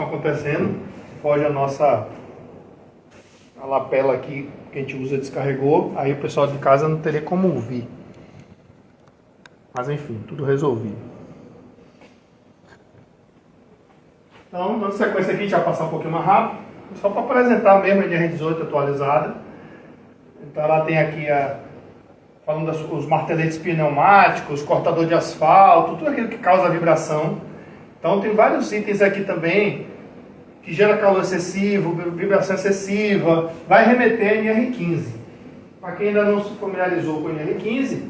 acontecendo, foge a nossa lapela aqui que a gente usa descarregou, aí o pessoal de casa não teria como ouvir. Mas enfim, tudo resolvido. Então, dando sequência aqui, a gente vai passar um pouquinho mais rápido, só para apresentar mesmo a NR18 atualizada. Então ela tem aqui falando dos marteletes pneumáticos, cortador de asfalto, tudo aquilo que causa vibração. Então tem vários itens aqui também que gera calor excessivo, vibração excessiva, vai remeter a NR15. Para quem ainda não se familiarizou com a NR15,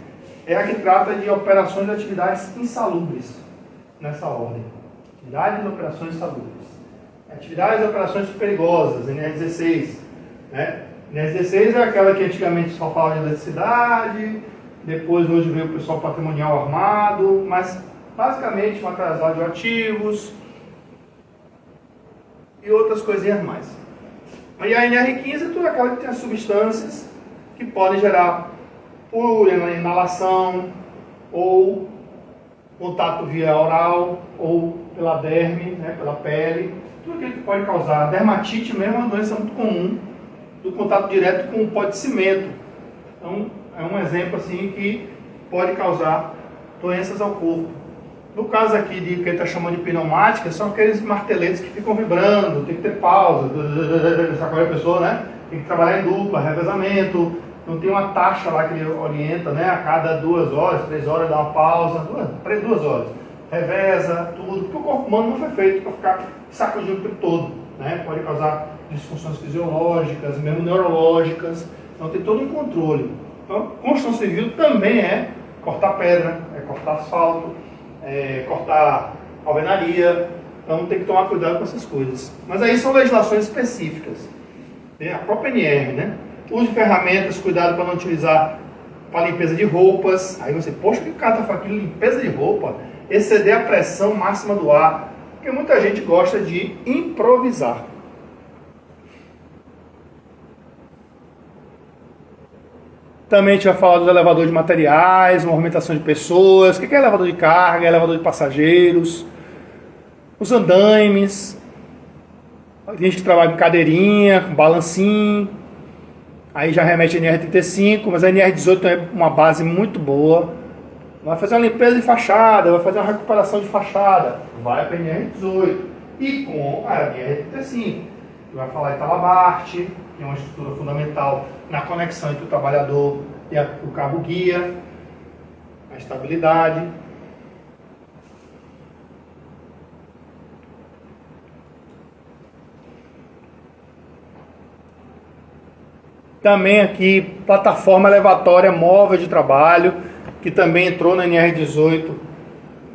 é a que trata de operações e atividades insalubres, nessa ordem. Atividades e operações insalubres. Atividades e operações perigosas, NR16. Né? NR16 é aquela que antigamente só falava de eletricidade, depois hoje veio o pessoal patrimonial armado, mas basicamente materiais radioativos e outras coisinhas mais. E a NR15 é toda aquela que tem as substâncias que podem gerar por inalação ou contato via oral ou pela derme, né, pela pele, tudo aquilo que pode causar. Dermatite mesmo é uma doença muito comum do contato direto com o pó de cimento. Então é um exemplo assim que pode causar doenças ao corpo. No caso aqui de que ele está chamando de pneumática, são aqueles marteletes que ficam vibrando, tem que ter pausa, sacode a pessoa, né? Tem que trabalhar em dupla, revezamento, não tem uma taxa lá que ele orienta, né? A cada 2 horas, 3 horas dá uma pausa, 2 horas. Reveza, tudo, porque o corpo humano não foi feito para ficar sacudindo o tempo todo, né? Pode causar disfunções fisiológicas, mesmo neurológicas, então tem todo um controle. Então, construção civil também é cortar pedra, é cortar asfalto, cortar alvenaria, então tem que tomar cuidado com essas coisas. Mas aí são legislações específicas, né? A própria NR, né? Uso de ferramentas, cuidado para não utilizar para limpeza de roupas. Aí você, poxa, que cara tá falando aqui, limpeza de roupa? Exceder a pressão máxima do ar, porque muita gente gosta de improvisar. Também a gente vai falar dos elevadores de materiais, movimentação de pessoas, o que é elevador de carga, elevador de passageiros, os andaimes, a gente que trabalha com cadeirinha, com balancinho, aí já remete a NR35, mas a NR18 é uma base muito boa. Vai fazer uma limpeza de fachada, vai fazer uma recuperação de fachada, vai para a NR18 e com a NR35, que vai falar de talabarte, que é uma estrutura fundamental na conexão entre o trabalhador e o cabo-guia, a estabilidade. Também aqui, plataforma elevatória móvel de trabalho, que também entrou na NR18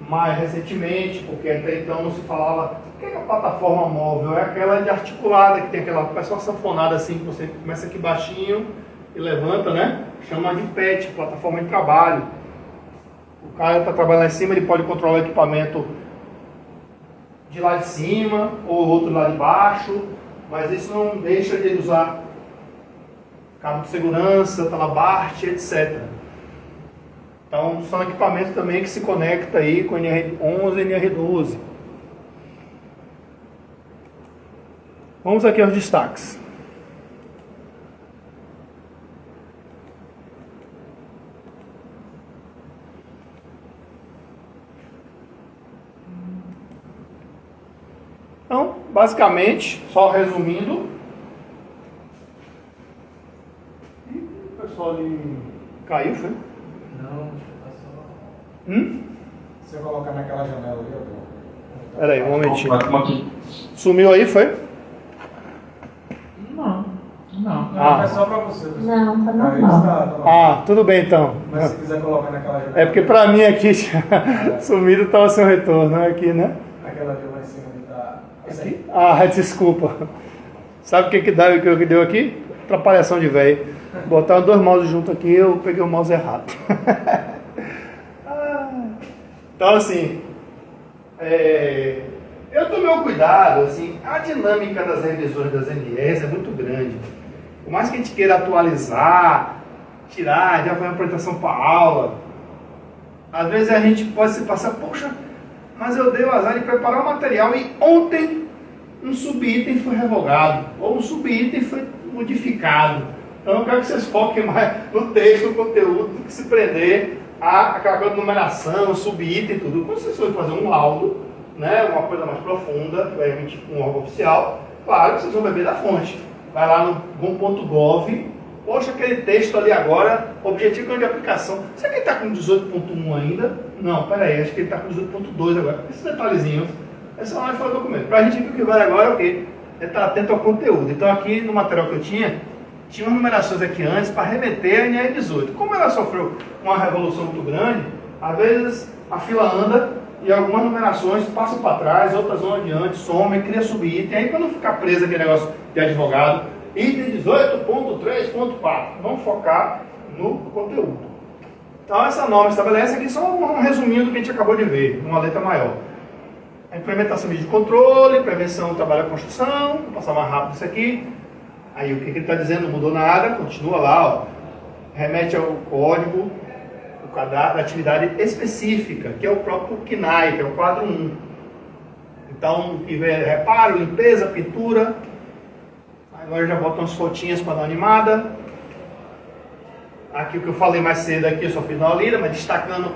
mais recentemente, porque até então não se falava. O que é a plataforma móvel? É aquela de articulada, que tem aquela, parece uma sanfonada assim, que você começa aqui baixinho e levanta, né? Chama de PET, plataforma de trabalho. O cara está trabalhando lá em cima, ele pode controlar o equipamento de lá de cima ou outro lá de baixo, mas isso não deixa de ele usar cabo de segurança, talabarte, etc. Então são equipamentos também que se conectam aí com NR11 e NR12. Vamos aqui aos destaques. Então, basicamente, só resumindo, o pessoal ali caiu, foi? Não, tá só. Se eu colocar naquela janela ali, eu tô. Peraí, um momentinho. Sumiu aí, foi? Não, é só pra você. Não, tá Aí normal. está, tá normal. Tudo bem então. Mas se quiser colocar naquela janela. É porque pra mim aqui sumido estava sem retorno, aqui, né? Aquela ali lá em cima ali tá. Esse aí? Desculpa. Sabe o que deu aqui? Atrapalhação de velho. Botaram 2 mouses juntos aqui, eu peguei o mouse errado. Então assim, eu tomei um cuidado, assim, a dinâmica das revisões das NRs é muito grande. Por mais que a gente queira atualizar, tirar, já fazer uma apresentação para aula, às vezes a gente pode se passar, poxa, mas eu dei o azar de preparar o material e ontem um subitem foi revogado, ou um subitem foi modificado. Então eu quero que vocês foquem mais no texto, no conteúdo, do que se prender àquela coisa de numeração, subitem e tudo. Quando vocês forem fazer um laudo, né, uma coisa mais profunda, que vai emitir com um órgão oficial, claro que vocês vão beber da fonte. Vai lá no gom.gov, poxa, aquele texto ali agora, objetivo de aplicação. Será que ele está com 18.1 ainda? Não, peraí, acho que ele está com 18.2 agora. Esses detalhezinhos, essa é uma fora do documento. Para a gente ver o que vale agora é o quê? É estar atento ao conteúdo. Então aqui no material que eu tinha umas numerações aqui antes para remeter a NR 18. Como ela sofreu uma revolução muito grande, às vezes a fila anda e algumas numerações passam para trás, outras vão adiante, somem, cria subitem. Aí quando ficar preso aquele negócio de advogado, item 18.3.4, vamos focar no conteúdo. Então essa norma estabelece aqui só um resuminho do que a gente acabou de ver, uma letra maior. A implementação de controle, prevenção do trabalho da construção, vou passar mais rápido isso aqui. Aí o que ele está dizendo? Não mudou nada, continua lá, ó. Remete ao código, o cadastro da atividade específica, que é o próprio CNAE, que é o quadro 1. Então, que vê reparo, limpeza, pintura. Agora eu já boto umas fotinhas para dar uma animada. Aqui o que eu falei mais cedo aqui, eu só fiz uma lida, mas destacando,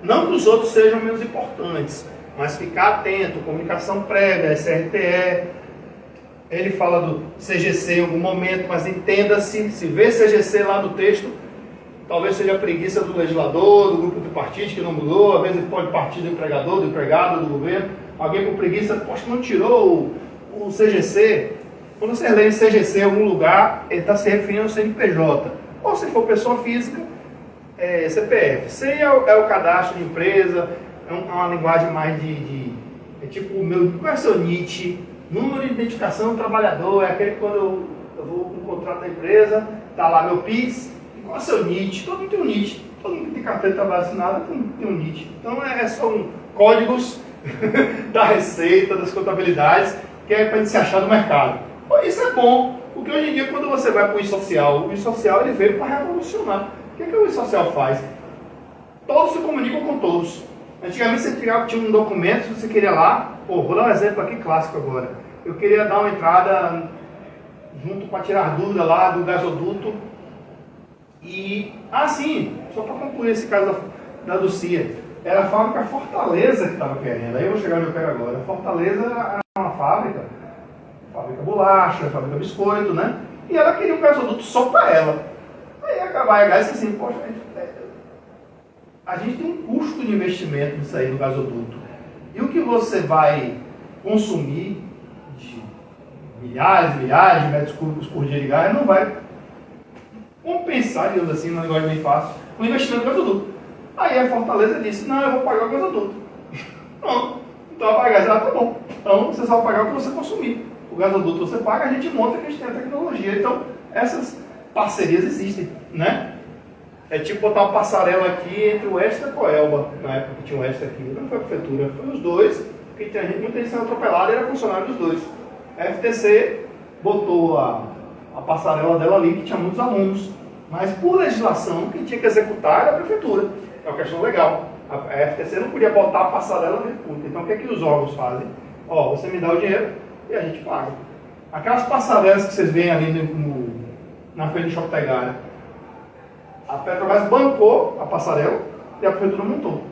não que os outros sejam menos importantes, mas ficar atento, comunicação prévia, SRTE. Ele fala do CGC em algum momento, mas entenda-se, se vê CGC lá no texto, talvez seja a preguiça do legislador, do grupo de partidos que não mudou, às vezes pode partir do empregador, do empregado, do governo, alguém com preguiça, poxa, não tirou o CGC. Quando você lê CGC em algum lugar, ele está se referindo ao CNPJ. Ou se for pessoa física, é CPF. CEI é o cadastro de empresa, é uma linguagem mais é tipo o meu, qual é o seu NIT? Número de identificação do trabalhador, é aquele que quando eu vou com o contrato da empresa, está lá meu PIS, e qual é o seu NIT? Todo mundo tem um NIT, todo mundo que tem carteira de trabalho assinada tem um NIT. Então é só códigos da receita, das contabilidades, que é para a gente se achar no mercado. Isso é bom, porque hoje em dia quando você vai para o e-social, ele veio para revolucionar. O que o e-social faz? Todos se comunicam com todos. Antigamente você tinha um documento, você queria lá, vou dar um exemplo aqui clássico agora. Eu queria dar uma entrada junto para tirar dúvida lá do gasoduto. E, sim, só para concluir esse caso da Lucia, era a fábrica Fortaleza que estava querendo. Aí eu vou chegar onde eu quero agora. Fortaleza era uma fábrica bolacha, fábrica biscoito, né? E ela queria um gasoduto só para ela. Aí a Bahia disse assim, poxa, a gente tem um custo de investimento de sair do gasoduto. E o que você vai consumir de milhares de metros cúbicos por dia de gás não vai compensar, digamos assim, num negócio bem fácil, o investimento do gasoduto. Aí a Fortaleza disse, não, eu vou pagar o gasoduto. Não, então a Bahia tá bom. Então você só vai pagar o que você consumir. O gasoduto você paga, a gente monta que a gente tem a tecnologia. Então essas parcerias existem, né? É tipo botar uma passarela aqui entre o Extra e a Coelba, na época que tinha o Extra aqui, não foi a prefeitura, foi os dois, porque muita gente sendo atropelada e era funcionário dos dois. A FTC botou a passarela dela ali, que tinha muitos alunos, mas por legislação, quem tinha que executar era a prefeitura, é uma questão legal. A FTC não podia botar a passarela no recurso, então o que é que os órgãos fazem? Você me dá o dinheiro e a gente paga. Aquelas passarelas que vocês veem ali na frente do Shopping Taigara, a Petrobras bancou a passarela e a prefeitura montou.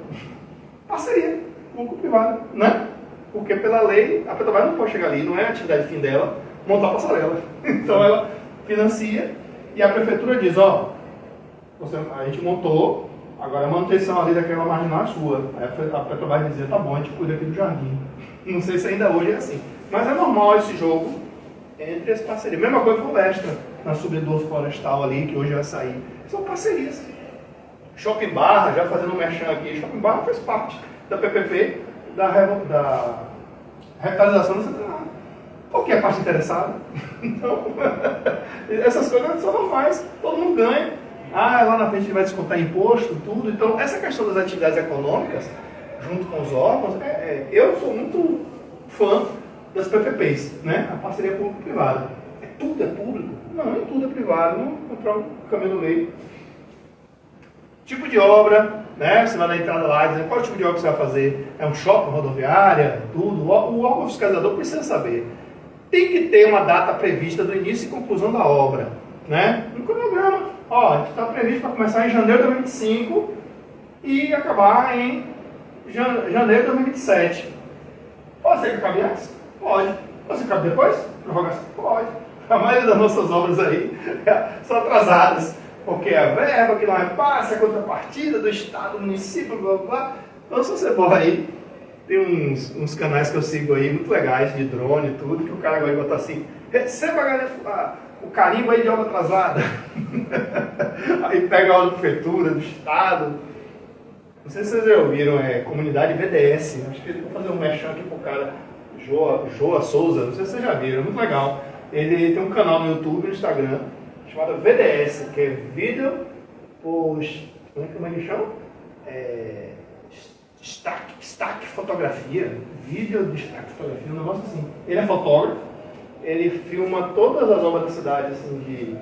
Parceria, público-privada, né? Porque pela lei, a Petrobras não pode chegar ali, não é a atividade fim dela, montar a passarela. Então ela financia e a prefeitura diz, a gente montou, agora a manutenção ali daquela marginal é sua. Aí a Petrobras dizia, tá bom, a gente cuida aqui do jardim. Não sei se ainda hoje é assim. Mas é normal esse jogo entre as parcerias. Mesma coisa com o Extra, na subidor florestal ali, que hoje vai sair. São parcerias. Shopping Barra, já fazendo um merchan aqui, Shopping Barra faz parte da PPP, da revitalização da cidade. Por que a parte interessada? Então, essas coisas são normais, todo mundo ganha. Lá na frente ele vai descontar imposto, tudo. Então, essa questão das atividades econômicas, junto com os órgãos, eu sou muito fã das PPPs, né? A parceria público-privada. Tudo é público? Não, nem tudo é privado. Vamos encontrar um caminho no meio. Tipo de obra, né? Você vai na entrada lá dizendo qual tipo de obra você vai fazer. É um shopping, rodoviária, tudo. O órgão fiscalizador precisa saber. tem que ter uma data prevista do início e conclusão da obra, né? No cronograma, ó, a gente está previsto para começar em janeiro de 2025 e acabar em janeiro de 2027. Pode ser que acabe antes? Pode. Pode ser que acabe depois? Prorrogação? Pode. A maioria das nossas obras aí são atrasadas, porque a verba que não repassa, a contrapartida do Estado, do município, blá blá blá. Então, se você for aí, tem uns canais que eu sigo aí, muito legais, de drone e tudo, que o cara vai botar assim, receba o carimbo aí de obra atrasada. Aí pega a obra da prefeitura, do Estado. Não sei se vocês já ouviram, comunidade VDS. Acho que ele vai fazer um merchan aqui pro cara, Joa Souza, não sei se vocês já viram, é muito legal. Ele tem um canal no YouTube e no Instagram, chamado VDS, que é Vídeo por... Como é que chama? Destaque fotografia, vídeo de destaque fotografia, um negócio assim. Ele é fotógrafo, ele filma todas as obras da cidade assim,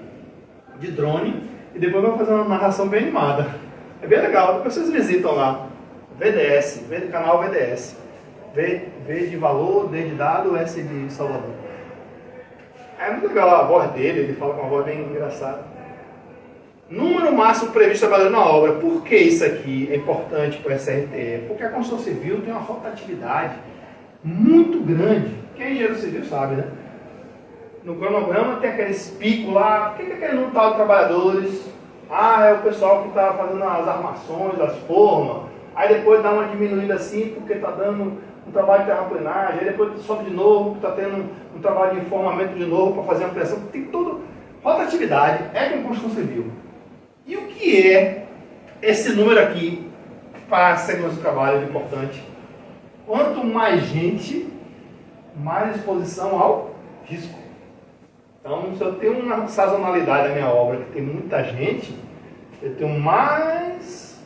de drone e depois vai fazer uma narração bem animada. É bem legal, depois vocês visitam lá. VDS, canal VDS. V de valor, D de dado, S de Salvador. É muito legal a voz dele, ele fala com uma voz bem engraçada. Número máximo previsto trabalhando na obra. Por que isso aqui é importante para o SRTE? Porque a construção civil tem uma rotatividade muito grande. Quem é engenheiro civil sabe, né? No cronograma tem aqueles picos lá. O que é aquele número tal de trabalhadores? É o pessoal que está fazendo as armações, as formas. Aí depois dá uma diminuída assim, porque está dando um trabalho de terraplenagem. Aí depois sobe de novo, está tendo um trabalho de informamento de novo para fazer ampliação. Tem toda rotatividade, é com construção civil. E o que é esse número aqui para a segurança do trabalho é importante? Quanto mais gente, mais exposição ao risco. Então, se eu tenho uma sazonalidade da minha obra que tem muita gente, eu tenho mais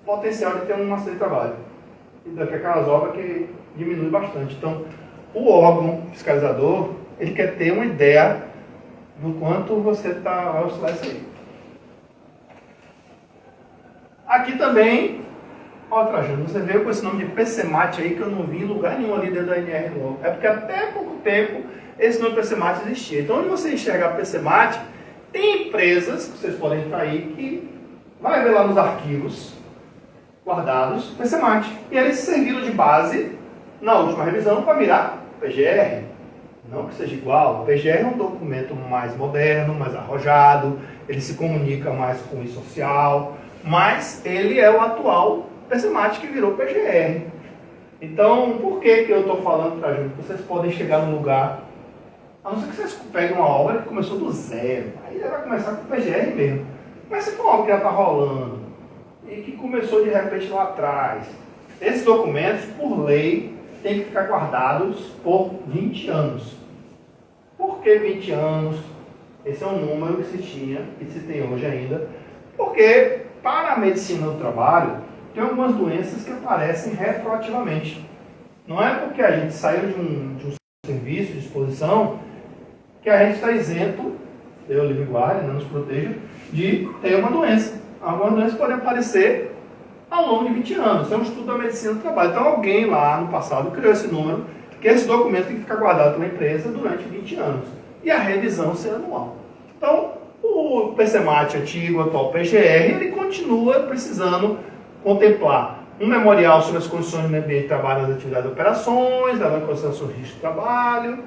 potencial de ter um acidente de trabalho. E daqui aquelas obras que diminui bastante. Então, o órgão fiscalizador, ele quer ter uma ideia do quanto você vai oscilar isso aí. Aqui também, ó, Trajano, você veio com esse nome de PCMAT aí que eu não vi em lugar nenhum ali dentro da NR logo. É porque até pouco tempo esse nome PCMAT existia. Então, onde você enxergar PCMAT, tem empresas que vocês podem entrar aí que vai ver lá nos arquivos guardados PCMAT. E eles serviram de base na última revisão para virar PGR. Não que seja igual, o PGR é um documento mais moderno, mais arrojado, ele se comunica mais com o e-social, mas ele é o atual PCMAT que virou PGR. Então, por que eu estou falando para a gente? Vocês podem chegar num lugar, a não ser que vocês peguem uma obra que começou do zero, aí já vai começar com o PGR mesmo. Mas se for uma obra que já está rolando e que começou de repente lá atrás, esses documentos, por lei, têm que ficar guardados por 20 anos. Por que 20 anos? Esse é um número que se tinha e se tem hoje ainda. Porque para a medicina do trabalho, tem algumas doenças que aparecem retroativamente. Não é porque a gente saiu de um serviço de exposição que a gente está isento, Deus livre e guarde, não nos proteja, de ter uma doença. Algumas doenças podem aparecer ao longo de 20 anos. Isso é um estudo da medicina do trabalho. Então alguém lá no passado criou esse número, que esse documento tem que ficar guardado pela empresa durante 20 anos. E a revisão ser anual. Então, o PCMAT antigo, o atual PGR, ele continua precisando contemplar um memorial sobre as condições do meio ambiente de trabalho nas atividades e operações, levando em consideração o risco de trabalho,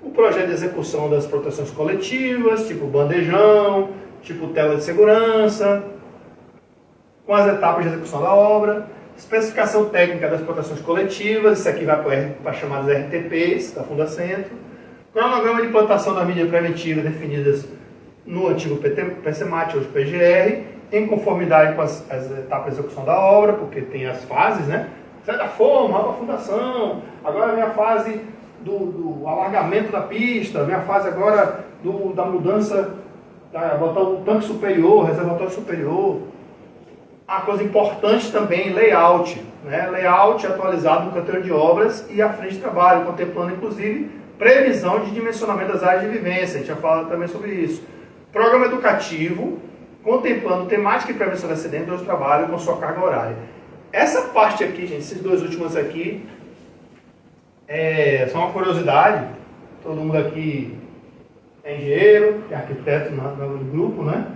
o projeto de execução das proteções coletivas, tipo bandejão, tipo tela de segurança, com as etapas de execução da obra, especificação técnica das proteções coletivas, isso aqui vai para as chamadas RTPs da Fundacentro, cronograma de implantação das medidas preventivas definidas no antigo PCMAT, hoje PGR, em conformidade com as etapas de execução da obra, porque tem as fases, né? Sai da forma, vai para a fundação, agora vem a fase do alargamento da pista, vem a fase agora da mudança, botar o tanque superior, reservatório superior. A coisa importante também, layout, né? Layout atualizado no canteiro de obras e a frente de trabalho, contemplando inclusive previsão de dimensionamento das áreas de vivência, a gente já fala também sobre isso. Programa educativo, contemplando temática e prevenção de acidentes do trabalho com sua carga horária. Essa parte aqui, gente, esses dois últimos aqui, são uma curiosidade, todo mundo aqui é engenheiro, é arquiteto no grupo, né?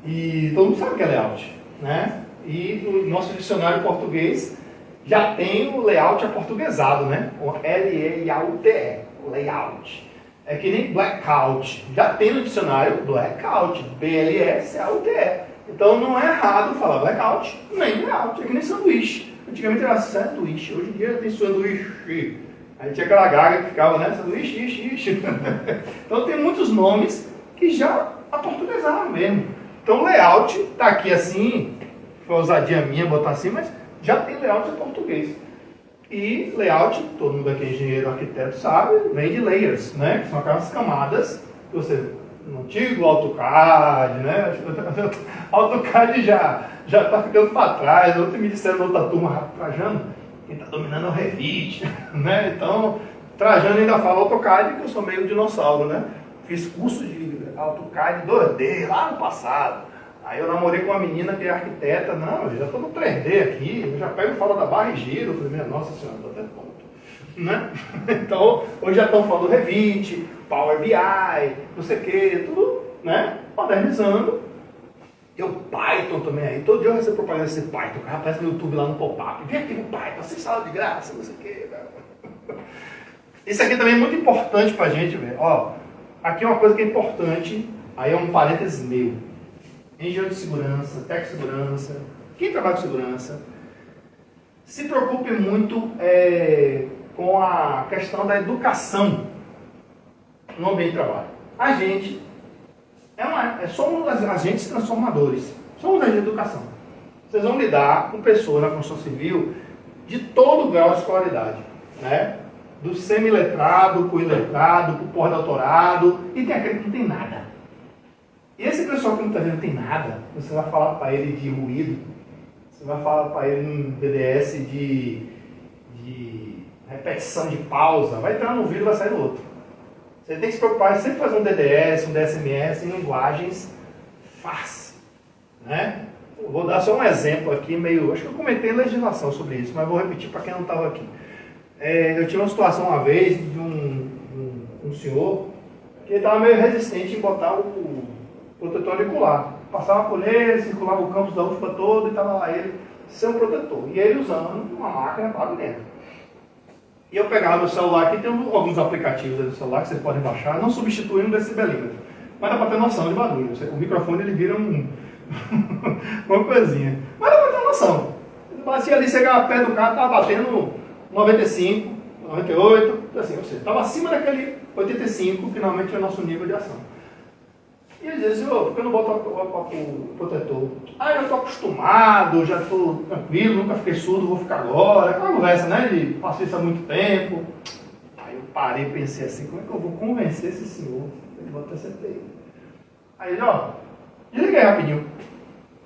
E todo mundo sabe o que é layout, né? E o nosso dicionário português já tem o layout aportuguesado, né? O L-E-I-A-U-T-E, o layout. É que nem blackout. Já tem no dicionário blackout, B-L-S-A-U-T-E. Então não é errado falar blackout, nem layout. É que nem sanduíche. Antigamente era sanduíche, hoje em dia tem sanduíche. Aí tinha aquela gaga que ficava, né? Sanduíche, ixi. Então tem muitos nomes que já aportuguesaram mesmo. Então layout está aqui assim, foi ousadia minha botar assim, mas já tem layout em português. E layout, todo mundo aqui é engenheiro, arquiteto sabe, vem de layers, né? Que são aquelas camadas que você, no antigo AutoCAD, né? AutoCAD já está ficando para trás. Ontem me disseram na outra turma, Trajano, quem está dominando é o Revit, né? Então, Trajano ainda fala AutoCAD, que eu sou meio dinossauro, né? Fiz curso de AutoCAD 2D lá no passado. Aí eu namorei com uma menina que é arquiteta. Não, eu já estou no 3D aqui, eu já pego e falo da barra e giro. Eu falei, nossa senhora, estou até tonto. Né? Então, hoje já estão falando Revit, Power BI, não sei o que, tudo, né? Modernizando. E o Python também aí. Todo dia eu recebo propaganda desse Python. O cara aparece no YouTube lá no pop-up. Vem aqui no Python, sem sala de graça, não sei o que. Isso aqui também é muito importante pra gente ver. Ó, aqui é uma coisa que é importante, aí é um parênteses meu. Engenheiro de segurança, técnico de segurança, quem trabalha com segurança, se preocupe muito com a questão da educação no ambiente de trabalho. A gente somos agentes transformadores, somos agentes de educação. Vocês vão lidar com pessoas na construção civil de todo grau de escolaridade, né? Do semi-letrado, para o iletrado, para o pós-doutorado, e tem aquele que não tem nada. E esse pessoal que não está vendo tem nada, você vai falar para ele de ruído, você vai falar para ele um DDS de repetição de pausa, vai entrar no vídeo e vai sair no outro. Você tem que se preocupar em sempre fazer um DDS, um DSMS em linguagens fáceis, né? Eu vou dar só um exemplo aqui, acho que eu comentei em legislação sobre isso, mas vou repetir para quem não estava aqui. Eu tive uma situação uma vez de um senhor que estava meio resistente em botar o protetor auricular. Passava por ele, circulava o campus da UFPA todo e estava lá ele sem um protetor. E ele usando uma máquina para dentro. E eu pegava no celular, aqui tem alguns aplicativos do celular que vocês podem baixar, não substituindo o decibelímetro, mas dá para ter noção de barulho. O microfone ele vira uma coisinha. Mas dá para ter noção. Ele batia ali, chegava perto do carro, estava batendo 95, 98, assim, ou seja, estava acima daquele 85, que normalmente é o nosso nível de ação. E ele dizia, senhor, por que eu não boto o protetor? Eu estou acostumado, já estou tranquilo, nunca fiquei surdo, vou ficar agora. Aquela conversa, né, de faço isso há muito tempo. Aí eu parei e pensei assim, como é que eu vou convencer esse senhor? Ele bota a CPI. Aí ele, desliguei rapidinho.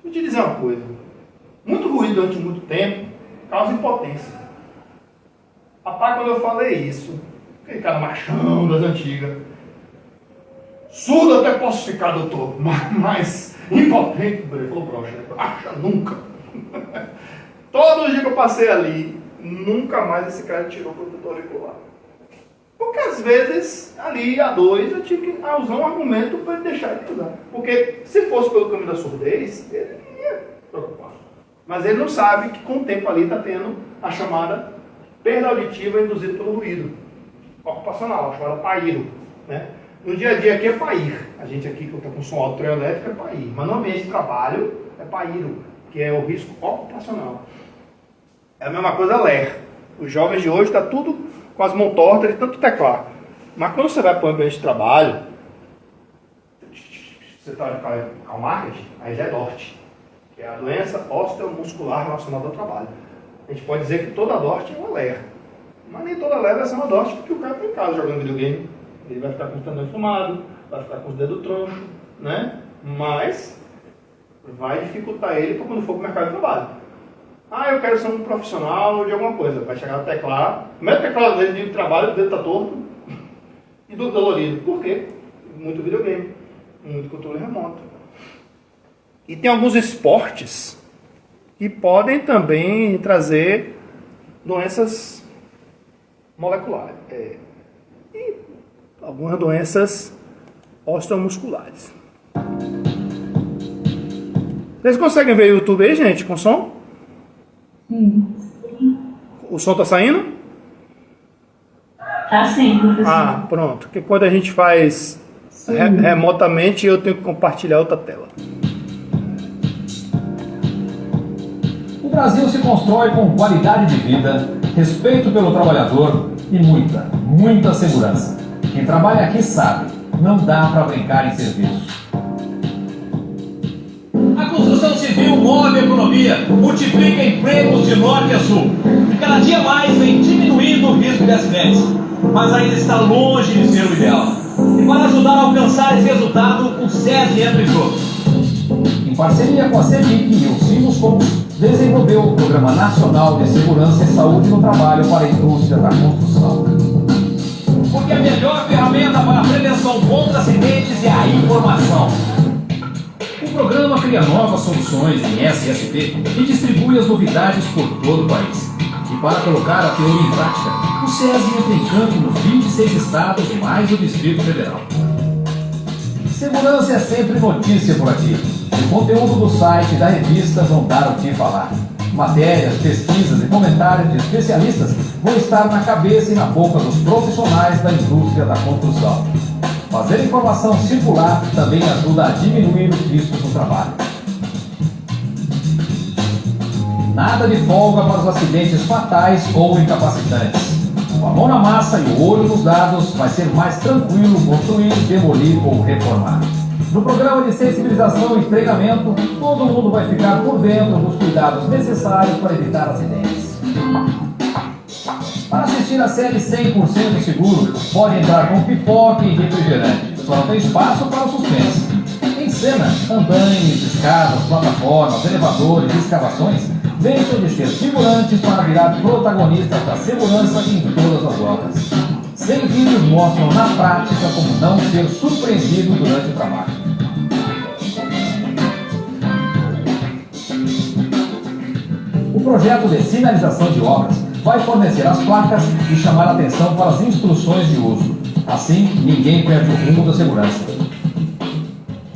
Vou te dizer uma coisa. Muito ruído durante muito tempo causa impotência. Rapaz, quando eu falei isso, aquele cara machão das antigas, surdo até posso ficar, doutor, mas impotente, ele falou, broxa, acha nunca. Todos os dias que eu passei ali, nunca mais esse cara tirou o protetor auricular. Porque às vezes, ali a dois, eu tinha que usar um argumento para ele deixar de usar. Porque se fosse pelo caminho da surdez, ele não ia preocupar. Mas ele não sabe que com o tempo ali está tendo a chamada perda auditiva induzida pelo ruído ocupacional, a chamada PAIRO, né? No dia a dia aqui é PAIR. A gente aqui que está com som alto elétrico é PAIR. Mas no ambiente de trabalho é PAIRO, que é o risco ocupacional. É a mesma coisa LER. Os jovens de hoje estão tudo com as mãos tortas de tanto teclar. Mas quando você vai para o ambiente de trabalho, você está com o marketing, aí já é DORT, que é a doença osteomuscular relacionada ao trabalho. A gente pode dizer que toda DORT é uma LER. Mas nem toda LER vai ser uma DORT, porque o cara está em casa jogando videogame. Ele vai ficar com o tendão inflamado, vai ficar com os dedos tronchos, né? Mas vai dificultar ele para quando for para o mercado de trabalho. Eu quero ser um profissional de alguma coisa. Vai chegar no teclado, o primeiro teclado dele de trabalho, o dedo está torto e dolorido. Por quê? Muito videogame, muito controle remoto. E tem alguns esportes que podem também trazer doenças moleculares. algumas doenças osteomusculares. Vocês conseguem ver o YouTube aí, gente, com som? Sim. O som tá saindo? Tá sim, professor. Ah, pronto. Porque quando a gente faz remotamente, eu tenho que compartilhar outra tela. O Brasil se constrói com qualidade de vida, respeito pelo trabalhador e muita segurança. Quem trabalha aqui sabe, não dá para brincar em serviço. A construção civil move a economia, multiplica empregos de norte a sul. E cada dia mais vem diminuindo o risco de acidentes. Mas ainda está longe de ser o ideal. E para ajudar a alcançar esse resultado, o SESI entra em jogo. Em parceria com a CEMIC e o Sinoscom, desenvolveu o Programa Nacional de Segurança e Saúde no Trabalho para a Indústria da Construção. Porque a melhor ferramenta para a prevenção contra acidentes é a informação. O programa cria novas soluções em SST e distribui as novidades por todo o país. E para colocar a teoria em prática, o SESI entra em campo nos 26 estados mais o Distrito Federal. Segurança é sempre notícia por aqui. O conteúdo do site e da revista vão dar o que falar. Matérias, pesquisas e comentários de especialistas vão estar na cabeça e na boca dos profissionais da indústria da construção. Fazer a informação circular também ajuda a diminuir os riscos no trabalho. Nada de folga para os acidentes fatais ou incapacitantes. Com a mão na massa e o olho nos dados, vai ser mais tranquilo construir, demolir ou reformar. No programa de sensibilização e treinamento, todo mundo vai ficar por dentro dos cuidados necessários para evitar acidentes. Para assistir a série 100% seguro, pode entrar com pipoca e refrigerante, só não tem espaço para o suspense. Em cena, andaimes, escadas, plataformas, elevadores e escavações deixam de ser figurantes para virar protagonistas da segurança em todas as obras. 100 vídeos mostram na prática como não ser surpreendido durante o trabalho. O projeto de sinalização de obras vai fornecer as placas e chamar a atenção para as instruções de uso. Assim, ninguém perde o rumo da segurança.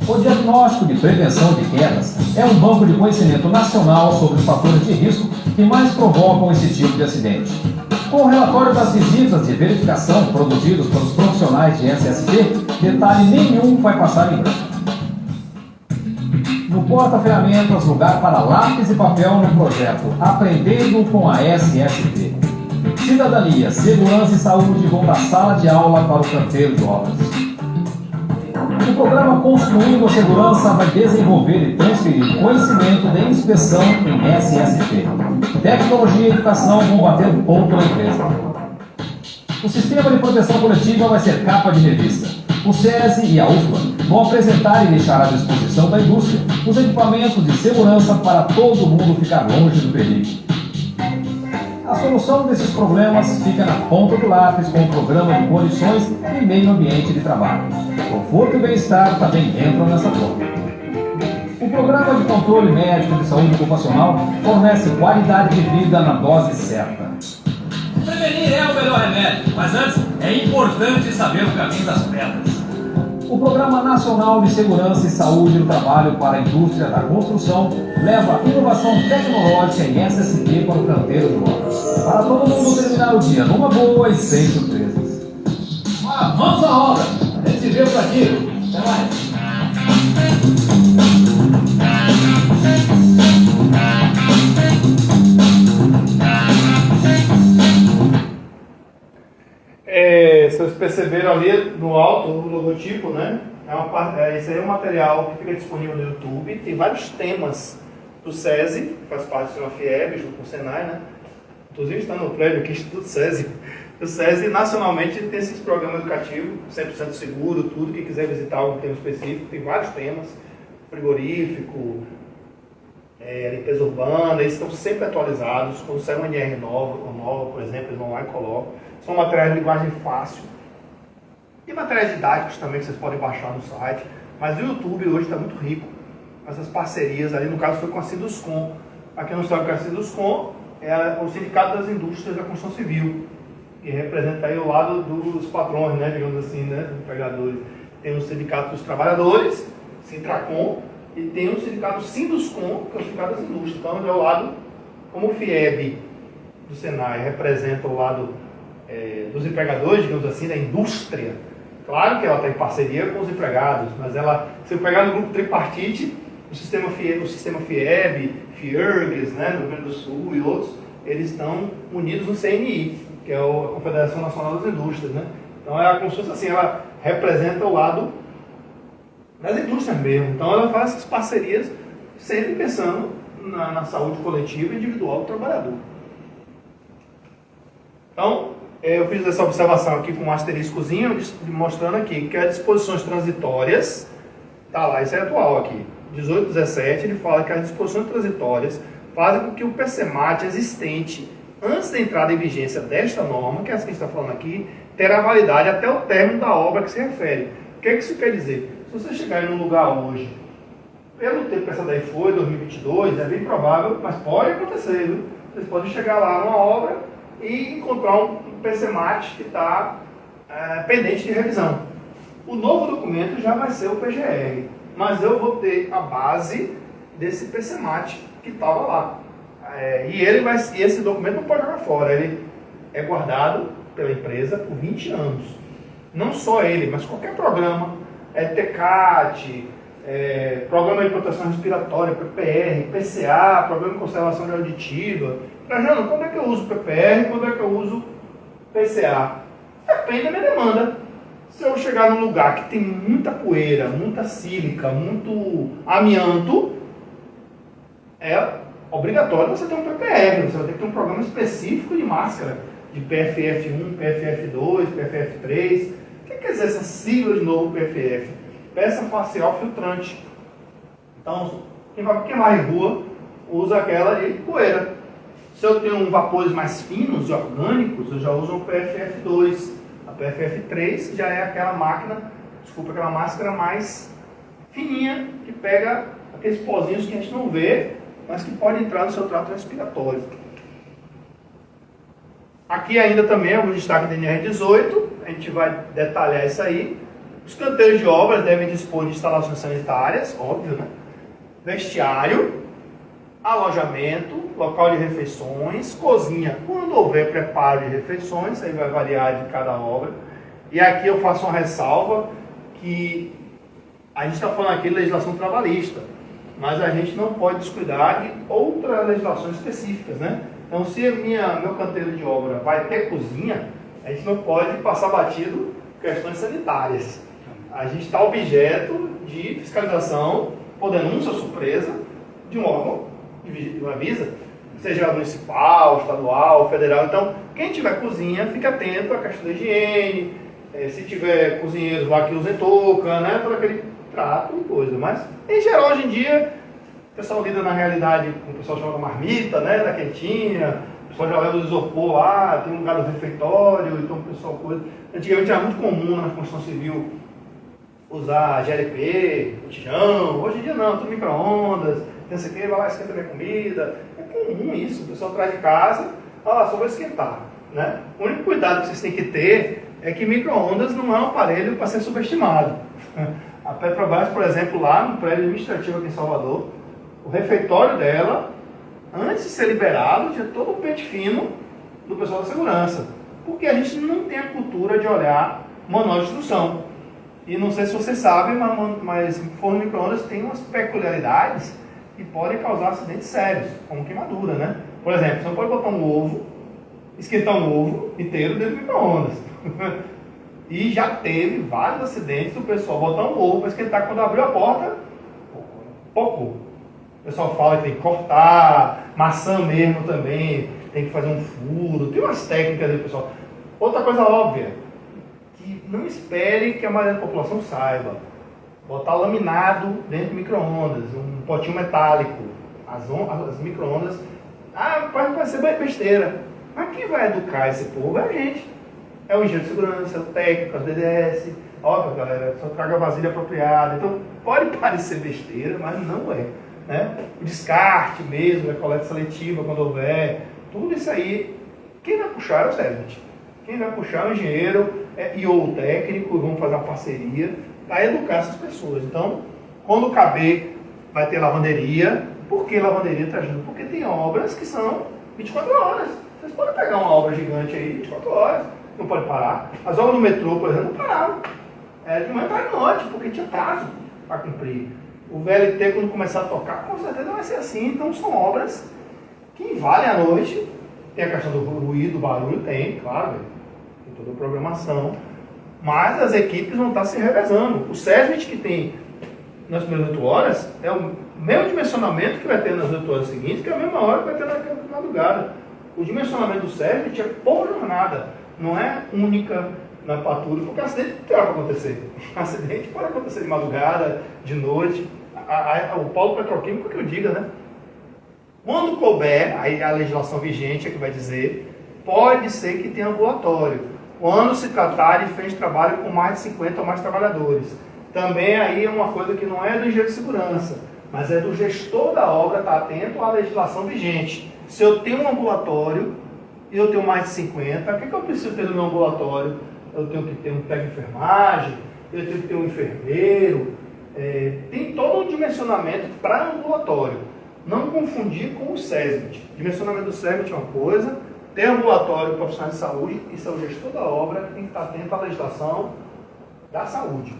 O diagnóstico de prevenção de quedas é um banco de conhecimento nacional sobre os fatores de risco que mais provocam esse tipo de acidente. Com o relatório das visitas de verificação produzidos pelos profissionais de SST, detalhe nenhum vai passar em branco. No porta-ferramentas, lugar para lápis e papel no projeto Aprendendo com a SST. Cidadania, segurança e saúde vão da sala de aula para o canteiro de obras. O programa Construindo a Segurança vai desenvolver e transferir conhecimento de inspeção em SST. Tecnologia e educação vão bater um ponto na empresa. O sistema de proteção coletiva vai ser capa de revista. O SESI e a UFBA vão apresentar e deixar à disposição da indústria os equipamentos de segurança para todo mundo ficar longe do perigo. A solução desses problemas fica na ponta do lápis com o programa de condições e meio ambiente de trabalho. Conforto e bem-estar também entram nessa conta. O programa de controle médico de saúde ocupacional fornece qualidade de vida na dose certa. Prevenir é o melhor remédio, mas antes é importante saber o caminho das pedras. O Programa Nacional de Segurança e Saúde no Trabalho para a Indústria da Construção leva inovação tecnológica em SST para o canteiro de obras. Para todo mundo terminar o dia numa boa e sem surpresas. Mas vamos à obra! A gente se vê por aqui. Até mais! Vocês perceberam ali no alto o logotipo, né? Esse aí é um material que fica disponível no YouTube. Tem vários temas do SESI, que faz parte do sistema FIEB, junto com o Senai, né? Inclusive está no prédio aqui, Instituto SESI. O SESI, nacionalmente, tem esses programas educativos, 100% seguro, tudo. Quem quiser visitar algum tema específico, tem vários temas. Frigorífico, limpeza urbana, eles estão sempre atualizados. Quando sai uma NR nova, por exemplo, eles vão lá e colocam. São materiais de linguagem fácil. E materiais didáticos também que vocês podem baixar no site. Mas o YouTube hoje está muito rico. Essas parcerias ali, no caso foi com a Sinduscom. Para quem não sabe o que é a Sinduscom, é o Sindicato das Indústrias da Construção Civil, que representa aí o lado dos patrões, né, digamos assim, né, dos empregadores. Tem o Sindicato dos Trabalhadores, Sintracom, e tem o Sindicato Sinduscom, que é o Sindicato das Indústrias. Então, é o lado, como o FIEB do Senai representa o lado dos empregadores, digamos assim, da indústria. Claro que ela está em parceria com os empregados, mas ela, se eu pegar no grupo tripartite, o sistema FIEB, FIERGS, né, no Rio Grande do Sul e outros, eles estão unidos no CNI, que é a Confederação Nacional das Indústrias, né? Então é como se fosse assim, ela representa o lado das indústrias mesmo. Então ela faz essas parcerias sempre pensando na saúde coletiva e individual do trabalhador. Então, eu fiz essa observação aqui com um asteriscozinho, mostrando aqui que as disposições transitórias, tá lá, isso é atual aqui, 18, 17, ele fala que as disposições transitórias fazem com que o PCMAT existente antes da entrada em vigência desta norma, que é essa que a gente está falando aqui, terá validade até o término da obra que se refere. O que isso quer dizer? Se você chegar em um lugar hoje, pelo tempo que essa daí foi, 2022, é bem provável, mas pode acontecer, viu? Vocês podem chegar lá numa obra e encontrar um PCMAT que está pendente de revisão. O novo documento já vai ser o PGR, mas eu vou ter a base desse PCMAT que estava lá. E esse documento não pode jogar fora, ele é guardado pela empresa por 20 anos. Não só ele, mas qualquer programa, TCAT, Programa de Proteção Respiratória, PPR, PCA, Programa de Conservação Auditiva. Trajano, quando é que eu uso PPR, quando é que eu uso PCA? Depende da minha demanda. Se eu chegar num lugar que tem muita poeira, muita sílica, muito amianto, é obrigatório você ter um PPR, você vai ter que ter um programa específico de máscara, de PFF1, PFF2, PFF3. O que quer dizer essa sigla de novo PFF? Peça facial filtrante. Então, quem vai em rua usa aquela de poeira. Se eu tenho vapores mais finos e orgânicos, eu já uso o PFF2. A PFF3 já é aquela máscara mais fininha, que pega aqueles pozinhos que a gente não vê, mas que pode entrar no seu trato respiratório. Aqui ainda também é um destaque da NR18, a gente vai detalhar isso aí. Os canteiros de obras devem dispor de instalações sanitárias, óbvio, né? Vestiário, alojamento, local de refeições, cozinha, quando houver preparo de refeições, aí vai variar de cada obra. E aqui eu faço uma ressalva que a gente está falando aqui de legislação trabalhista, mas a gente não pode descuidar de outras legislações específicas, né? Então, se meu canteiro de obra vai ter cozinha, a gente não pode passar batido questões sanitárias. A gente está objeto de fiscalização por denúncia ou surpresa de um órgão de uma Anvisa, seja municipal, estadual, federal. Então, quem tiver cozinha, fique atento à questão da higiene, se tiver cozinheiros lá que usem touca, né, todo aquele trato e coisa. Mas, em geral, hoje em dia, o pessoal lida na realidade, o pessoal chama da marmita, né, da quentinha, o pessoal já leva o isopor lá, tem um lugar do refeitório, então o pessoal coisa. Antigamente era muito comum na construção civil usar GLP, botijão. Hoje em dia não, tudo micro-ondas, tem esse aqui, vai lá, esquenta minha comida. É comum isso, o pessoal traz de casa, só vou esquentar, né? O único cuidado que vocês têm que ter é que micro-ondas não é um aparelho para ser subestimado. A Petrobras, por exemplo, lá no prédio administrativo aqui em Salvador, o refeitório dela, antes de ser liberado, tinha todo o pente fino do pessoal da segurança. Porque a gente não tem a cultura de olhar manual de instrução. E não sei se vocês sabem, mas forno micro-ondas tem umas peculiaridades que podem causar acidentes sérios, como queimadura, né? Por exemplo, você não pode botar um ovo, esquentar um ovo inteiro dentro do micro-ondas. E já teve vários acidentes do pessoal botar um ovo para esquentar quando abriu a porta, pouco. O pessoal fala que tem que cortar, maçã mesmo também, tem que fazer um furo, tem umas técnicas aí, pessoal. Outra coisa óbvia, que não espere que a maioria da população saiba. Botar laminado dentro do micro-ondas, um potinho metálico. As micro-ondas, pode ser besteira. Mas quem vai educar esse povo é a gente. É o engenheiro de segurança, é o técnico, as DDS. Óbvio, galera, só traga a vasilha apropriada. Então, pode parecer besteira, mas não é. Né? O descarte mesmo, a coleta seletiva quando houver, tudo isso aí, quem vai puxar é o servente. Quem vai puxar é o engenheiro e ou o técnico, vamos fazer uma parceria para educar essas pessoas. Então, quando caber, vai ter lavanderia. Por que lavanderia está ajuda? Porque tem obras que são 24 horas. Vocês podem pegar uma obra gigante aí, 24 horas, não pode parar. As obras do metrô, por exemplo, não paravam. Era de manhã para noite, porque tinha prazo para cumprir. O VLT, quando começar a tocar, com certeza vai ser assim. Então, são obras que invalem a noite. Tem a questão do ruído, do barulho, tem, claro, tem toda a programação. Mas as equipes vão estar se revezando. O SESMIT que tem nas primeiras 8 horas é o mesmo dimensionamento que vai ter nas 8 horas seguintes, que é a mesma hora que vai ter na madrugada. O dimensionamento do SESMIT é por jornada, não é única na patrulha, porque acidente não tem hora para acontecer. Acidente pode acontecer de madrugada, de noite. O polo petroquímico que eu diga, né? Quando couber, aí a legislação vigente é que vai dizer, pode ser que tenha ambulatório. Quando se tratar de frente de trabalho com mais de 50 ou mais trabalhadores. Também aí é uma coisa que não é do engenheiro de segurança, mas é do gestor da obra estar atento à legislação vigente. Se eu tenho um ambulatório e eu tenho mais de 50, o que eu preciso ter no meu ambulatório? Eu tenho que ter um técnico de enfermagem, eu tenho que ter um enfermeiro, tem todo um dimensionamento para ambulatório. Não confundir com o SESMIT. O dimensionamento do SESMIT é uma coisa, tem ambulatório profissional de saúde, isso é o gestor da obra, tem que estar atento à legislação da saúde.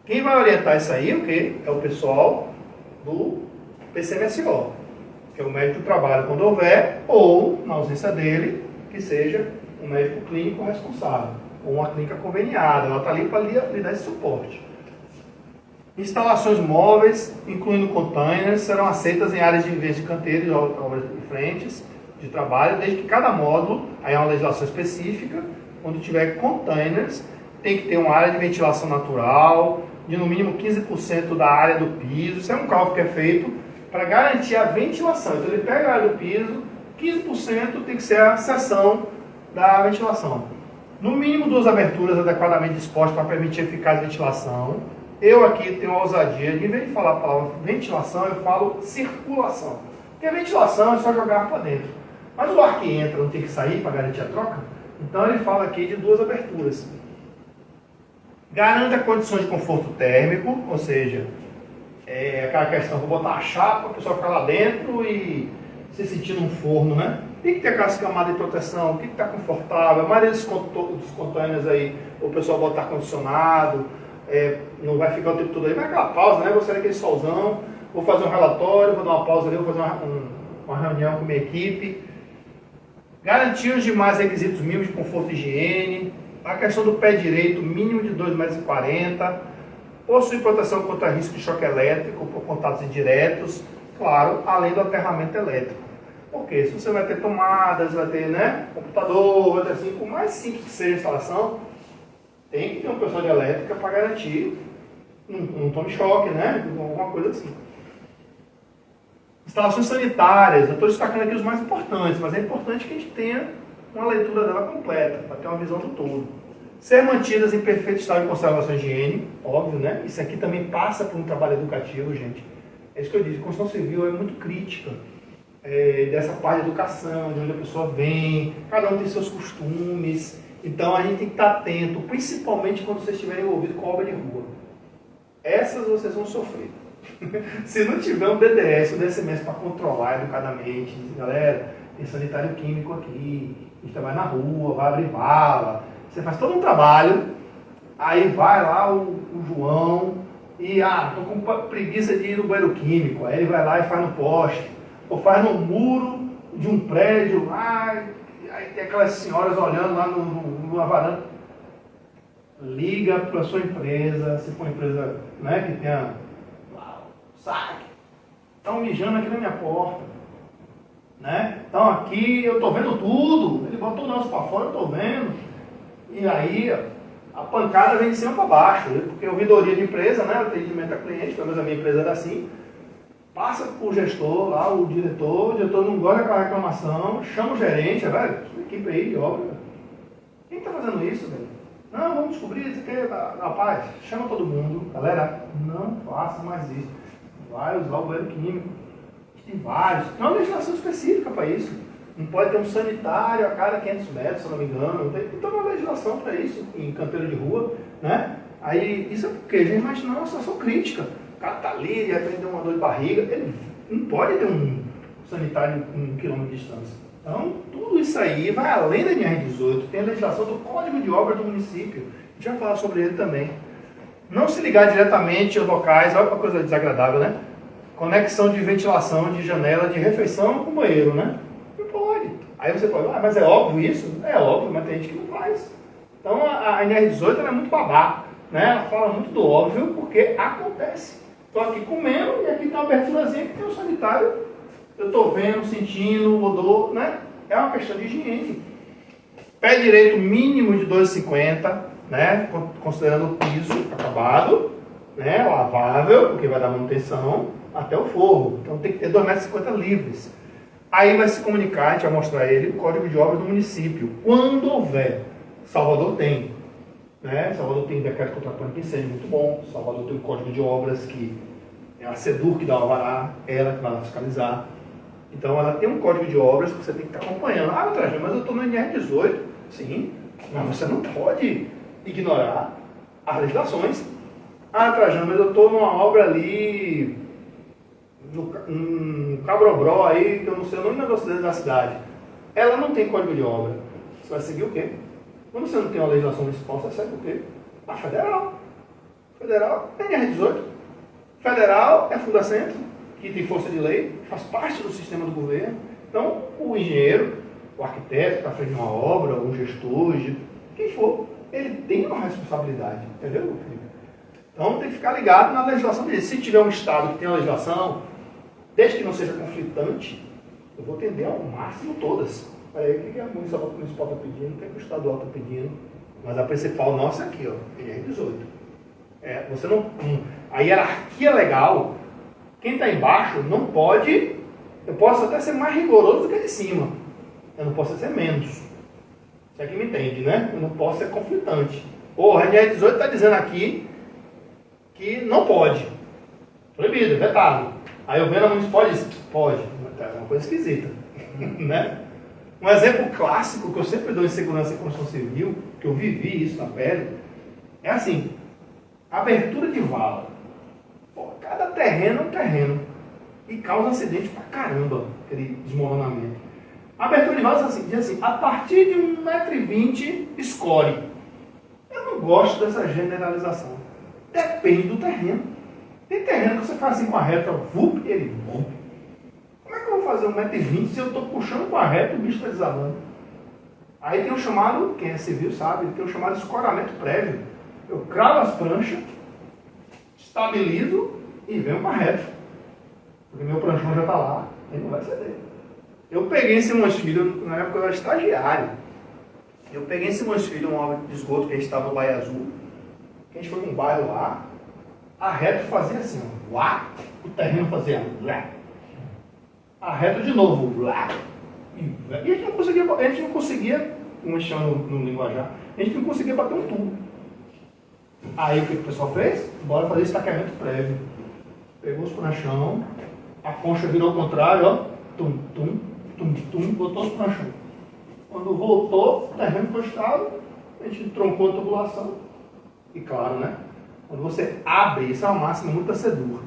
Quem vai orientar isso aí o quê? É o pessoal do PCMSO, que é o médico do trabalho quando houver, ou, na ausência dele, que seja um médico clínico responsável, ou uma clínica conveniada, ela está ali para lhe dar esse suporte. Instalações móveis, incluindo containers, serão aceitas em áreas de vez de canteiro e obras de frentes de trabalho, desde que cada módulo, aí é uma legislação específica, onde tiver containers, tem que ter uma área de ventilação natural, de no mínimo 15% da área do piso. Isso é um cálculo que é feito para garantir a ventilação. Então ele pega a área do piso, 15% tem que ser a seção da ventilação. No mínimo 2 aberturas adequadamente dispostas para permitir eficaz ventilação. Eu aqui tenho a ousadia de, em vez de falar a palavra ventilação, eu falo circulação. Porque a ventilação é só jogar para dentro. Mas o ar que entra não tem que sair para garantir a troca? Então ele fala aqui de 2 aberturas. Garanta condições de conforto térmico, ou seja, aquela questão, vou botar a chapa, a pessoa ficar lá dentro e se sentir num forno, né? Tem que ter aquelas camadas de proteção, tem que estar confortável. A maioria dos containers aí, o pessoal bota ar-condicionado, não vai ficar o tempo todo aí, vai aquela pausa, né? Vou sair daquele solzão, vou fazer um relatório, vou dar uma pausa ali, vou fazer uma reunião com a minha equipe. Garantir os demais requisitos mínimos de conforto e higiene. A questão do pé direito, mínimo de 2,40 m. Possui proteção contra risco de choque elétrico por contatos indiretos. Claro, além do aterramento elétrico. Porque se você vai ter tomadas, vai ter, né, computador, vai ter assim, por mais simples que seja a instalação, tem que ter um pessoal de elétrica para garantir não tome choque, né? Alguma coisa assim. Instalações sanitárias, eu estou destacando aqui os mais importantes, mas é importante que a gente tenha uma leitura dela completa, para ter uma visão do todo. Ser mantidas em perfeito estado de conservação e higiene, óbvio, né? Isso aqui também passa por um trabalho educativo, gente. É isso que eu disse, a construção civil é muito crítica dessa parte de educação, de onde a pessoa vem, cada um tem seus costumes, então a gente tem que estar atento, principalmente quando vocês estiverem envolvidos com obra de rua. Essas vocês vão sofrer. Se não tiver um DDS, um DSMS para controlar educadamente, diz, galera, tem sanitário químico aqui, a gente vai na rua, vai abrir vala, você faz todo um trabalho, aí vai lá o João e, tô com preguiça de ir no banheiro químico, aí ele vai lá e faz no poste, ou faz no muro de um prédio lá, aí tem aquelas senhoras olhando lá numa varanda. Liga para a sua empresa, se for uma empresa, né, que tenha saque, estão mijando aqui na minha porta, né? Então aqui eu estou vendo tudo, ele botou o nosso para fora, eu estou vendo, e aí a pancada vem de cima para baixo, porque ouvidoria de empresa, né, atendimento a cliente, pelo menos a minha empresa era assim, passa para o gestor lá, o diretor não gosta daquela reclamação, chama o gerente, velho, sua equipe aí de obra, quem está fazendo isso, velho? Não, vamos descobrir isso aqui, rapaz, chama todo mundo, galera, não faça mais isso. Vai usar o banheiro químico. Tem vários. Tem uma legislação específica para isso. Não pode ter um sanitário a cada 500 metros, se eu não me engano. Tem toda uma legislação para isso, em canteiro de rua, né? Aí, isso é porque a gente imagina uma situação crítica. O cara está ali, de repente tem uma dor de barriga, ele não pode ter um sanitário em 1 quilômetro de distância. Então, tudo isso aí vai além da NR18, tem a legislação do Código de Obras do município. A gente vai falar sobre ele também. Não se ligar diretamente aos locais, olha uma coisa desagradável, né? Conexão de ventilação de janela de refeição com banheiro, né? Não pode. Aí você pode, mas é óbvio isso? É óbvio, mas tem gente que não faz. Então a NR18 ela é muito babá, né? Ela fala muito do óbvio porque acontece. Estou aqui comendo e aqui tem uma aberturazinha que tem um sanitário. Eu estou vendo, sentindo, odor, né? É uma questão de higiene. Pé direito mínimo de 2,50, né? Considerando o piso acabado, né? Lavável, porque vai dar manutenção, até o forro. Então tem que ter 2,50 m livres. Aí vai se comunicar, a gente vai mostrar ele, o Código de Obras do município. Quando houver. Salvador tem. Né? Salvador tem decreto contratuante de incêndio muito bom. Salvador tem o Código de Obras, que é a SEDUR que dá o alvará, ela que vai fiscalizar. Então ela tem um Código de Obras que você tem que estar acompanhando. Ah, Trajano, mas eu estou no NR18. Sim, mas você não pode ignorar as legislações. Ah, Trajano, mas eu estou numa obra ali, no Cabrobró aí, que eu não sei o nome da cidade. Ela não tem Código de Obra. Você vai seguir o quê? Quando você não tem uma legislação municipal, você segue o quê? A federal. Federal é NR18. Federal é Fundacentro, que tem força de lei, faz parte do sistema do governo. Então, o engenheiro, o arquiteto que está fazendo uma obra, o gestor, quem for, ele tem uma responsabilidade, entendeu, Felipe? Então, tem que ficar ligado na legislação dele. Se tiver um estado que tem uma legislação, desde que não seja conflitante, eu vou atender ao máximo todas. Olha aí, o que a municipal está pedindo, o que o estadual está pedindo. Mas a principal nossa é aqui, ó, NR18. Você não, a hierarquia legal, quem está embaixo não pode, eu posso até ser mais rigoroso do que de cima, eu não posso ser menos. Você aqui me entende, né? Eu não posso ser conflitante. O NR18 está dizendo aqui que não pode. Proibido, vetado. Aí eu vendo a municipal e diz, pode. É uma coisa esquisita. Né? Um exemplo clássico que eu sempre dou em segurança e construção civil, que eu vivi isso na pele, é assim, abertura de vala. Pô, cada terreno é um terreno. E causa acidente pra caramba, aquele desmoronamento. A abertura de vala diz assim, a partir de 1,20 m, escolhe. Eu não gosto dessa generalização. Depende do terreno. Tem terreno que você faz assim com a reta, vup, ele vup. Como é que eu vou fazer 1,20 m se eu estou puxando com a reta e o bicho está desabando? Aí tem o chamado, quem é civil sabe, tem o chamado escoramento prévio. Eu cravo as pranchas, estabilizo e venho com a reta. Porque meu pranchão já está lá, ele não vai ceder. Eu peguei em Simões Filho, na época eu era estagiário. Eu peguei em Simões Filho uma obra de esgoto que a gente estava no Baía Azul. Que a gente foi num bairro lá, a reta fazia assim, ó, lá, o terreno fazia lá. A reta de novo, lá. E a gente não conseguia, como chama no linguajar, a gente não conseguia bater um tubo. Aí o que o pessoal fez? Bora fazer estaqueamento prévio. Pegou os pranchão, a concha virou ao contrário, ó, tum, tum, tum, tum, botou os pranchão. Quando voltou, o terreno foi estável, a gente troncou a tubulação. E claro, né? Quando você abre, isso é uma máxima muito acedura.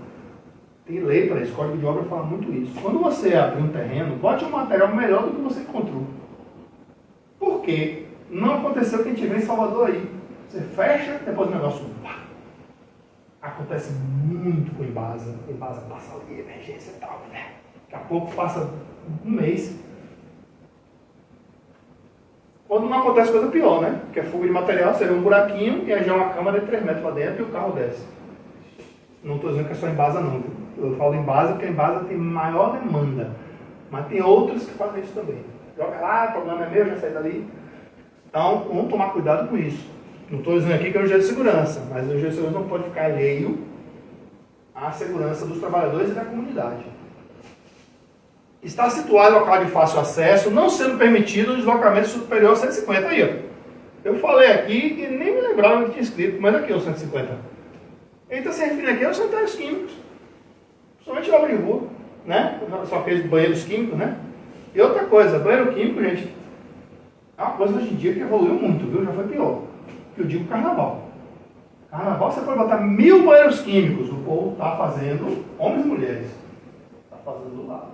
Tem lei para isso, o Código de Obra fala muito isso. Quando você abrir um terreno, bote um material melhor do que você encontrou. Por quê? Não aconteceu o que a gente vê em Salvador aí. Você fecha, depois o negócio pá. Acontece muito com Embasa. Embasa passa ali, emergência e tal. Né? Daqui a pouco passa um mês. Quando não acontece coisa pior, né? Que é fuga de material, você vê um buraquinho e aí já é uma câmara de 3 metros lá dentro e o carro desce. Não estou dizendo que é só Embasa não. Eu falo Embasa porque a Embasa tem maior demanda. Mas tem outros que fazem isso também. Joga lá, o problema é meu, já sai dali. Então, vamos tomar cuidado com isso. Não estou dizendo aqui que é um engenheiro de segurança, mas o engenheiro de segurança não pode ficar alheio à segurança dos trabalhadores e da comunidade. Está situado em local de fácil acesso, não sendo permitido o deslocamento superior a 150. Aí, ó. Eu falei aqui e nem me lembrava que tinha escrito, mas aqui é o 150. Ele está se referindo aqui aos sanitários químicos. Somente obra de rua, né? Só aqueles banheiros químicos, né? E outra coisa, banheiro químico, gente, é uma coisa hoje em dia que evoluiu muito, viu? Já foi pior. Que eu digo carnaval. Carnaval você pode botar 1000 banheiros químicos, o povo está fazendo, homens e mulheres. Está fazendo do lado.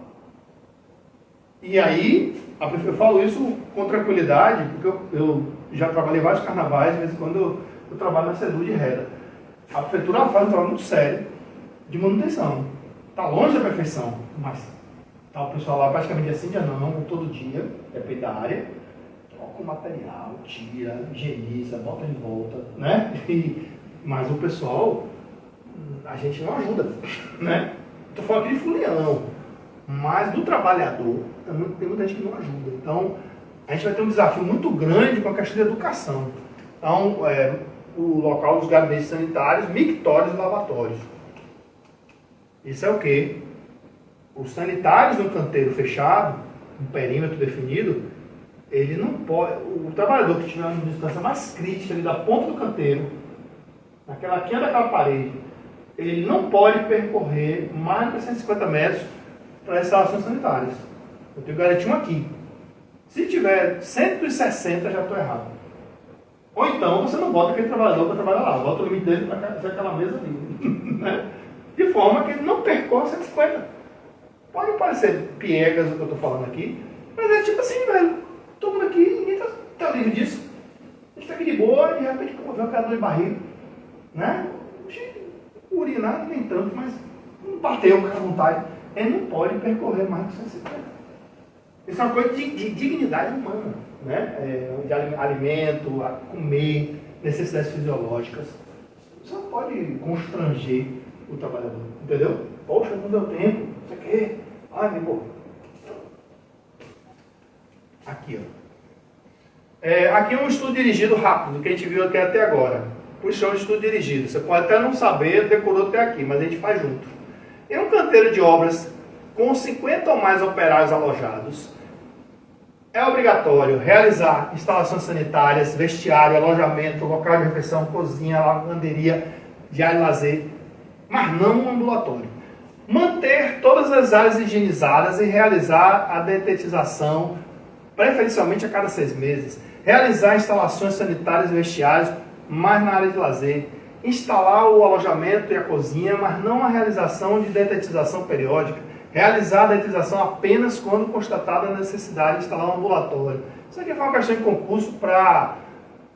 E aí, eu falo isso com tranquilidade, porque eu já trabalhei vários carnavais, de vez em quando eu trabalho na SEDU de Reda. A prefeitura faz um trabalho muito sério de manutenção. Está longe da perfeição, mas tá o pessoal lá praticamente assim, dia não, todo dia, depende da área, troca o material, tira, higieniza, bota de volta, né? Mas o pessoal, a gente não ajuda, né? Estou falando aqui de fulião, mas do trabalhador, tem muita gente que não ajuda. Então, a gente vai ter um desafio muito grande com a questão de educação. Então, o local dos gabinetes sanitários, mictórios e lavatórios. Isso é o quê? Os sanitários no canteiro fechado, um perímetro definido, ele não pode. O trabalhador que estiver numa distância mais crítica ali da ponta do canteiro, naquela quina daquela parede, ele não pode percorrer mais de 150 metros para as instalações sanitárias. Eu tenho garantido aqui. Se tiver 160, já estou errado. Ou então você não bota aquele trabalhador para trabalhar lá, bota o limite dele para aquela mesa ali. Né? De forma que ele não percorra 150. Pode parecer piegas o que eu estou falando aqui, mas é tipo assim, velho. Todo mundo aqui, ninguém tá livre disso. A gente está aqui de boa, de repente, pô, vê um cara de barriga, né? Urinar nem tanto, mas não bateu com a vontade. Ele não pode percorrer mais de 150. Isso é uma coisa de dignidade humana, né? De alimento, comer, necessidades fisiológicas. Você não pode constranger o trabalhador, entendeu? Poxa, não deu tempo, isso aqui. Ai, meu pô. Aqui, ó. Aqui é um estudo dirigido rápido, que a gente viu aqui até agora. Puxou o estudo dirigido. Você pode até não saber, decorou até aqui, mas a gente faz junto. Em um canteiro de obras com 50 ou mais operários alojados, é obrigatório realizar instalações sanitárias, vestiário, alojamento, local de refeição, cozinha, lavanderia, diário e lazer, mas não um ambulatório. Manter todas as áreas higienizadas e realizar a detetização, preferencialmente a cada 6 meses. Realizar instalações sanitárias e vestiários, mas na área de lazer. Instalar o alojamento e a cozinha, mas não a realização de detetização periódica. Realizar a detetização apenas quando constatada a necessidade de instalar um ambulatório. Isso aqui foi uma questão de concurso para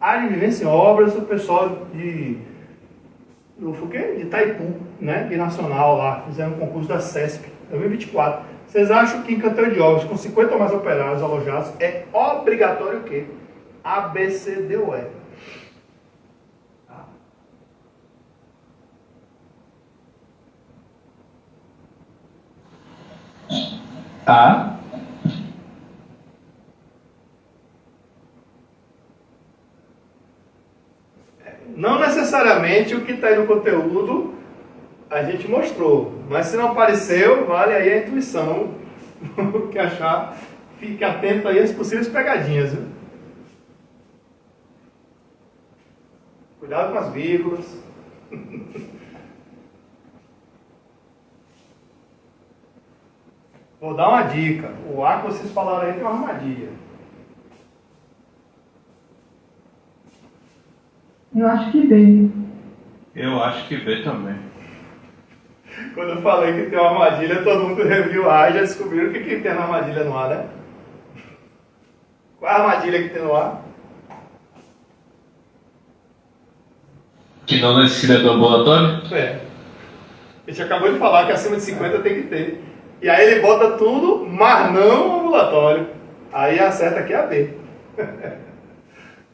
área de vivência em obras do pessoal de Itaipu, né? Binacional lá, fizeram um concurso da CESP, 2024. Vocês acham que em canteiro de obras, com 50 ou mais operários alojados, é obrigatório o quê? A, B, C, D ou E? A. Não necessariamente o que está aí no conteúdo a gente mostrou, mas se não apareceu, vale aí a intuição, o que achar, fique atento aí às possíveis pegadinhas, viu? Cuidado com as vírgulas. Vou dar uma dica, o A que vocês falaram aí tem uma armadilha. Eu acho que veio. Eu acho que B também. Quando eu falei que tem uma armadilha, todo mundo reviu A e já descobriram o que tem na armadilha no ar, né? Qual é a armadilha que tem no ar? Que não necessita do ambulatório? A gente acabou de falar que acima de 50 tem que ter. E aí ele bota tudo, mas não o ambulatório. Aí acerta aqui a B.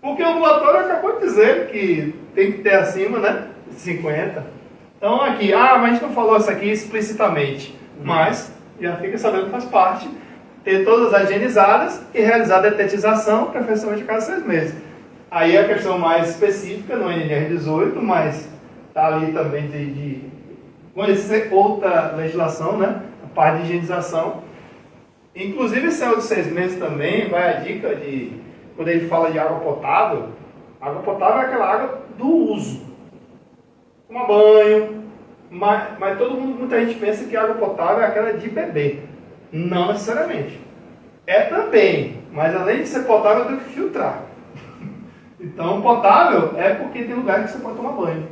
Porque o ambulatório acabou de dizer que tem que ter acima, né? De 50. Então aqui, mas a gente não falou isso aqui explicitamente. Mas já fica sabendo que faz parte ter todas as higienizadas e realizar a detetização, preferencialmente a cada 6 meses. Aí a questão mais específica no NNR 18, mas está ali também de conhecer outra legislação, né? A parte de higienização. Inclusive, esse é o de 6 meses também, vai a dica de, quando ele fala de água potável é aquela água do uso. Tomar banho, mas muita gente pensa que água potável é aquela de beber. Não necessariamente. É também, mas além de ser potável, eu tenho que filtrar. Então, potável é porque tem lugar que você pode tomar banho.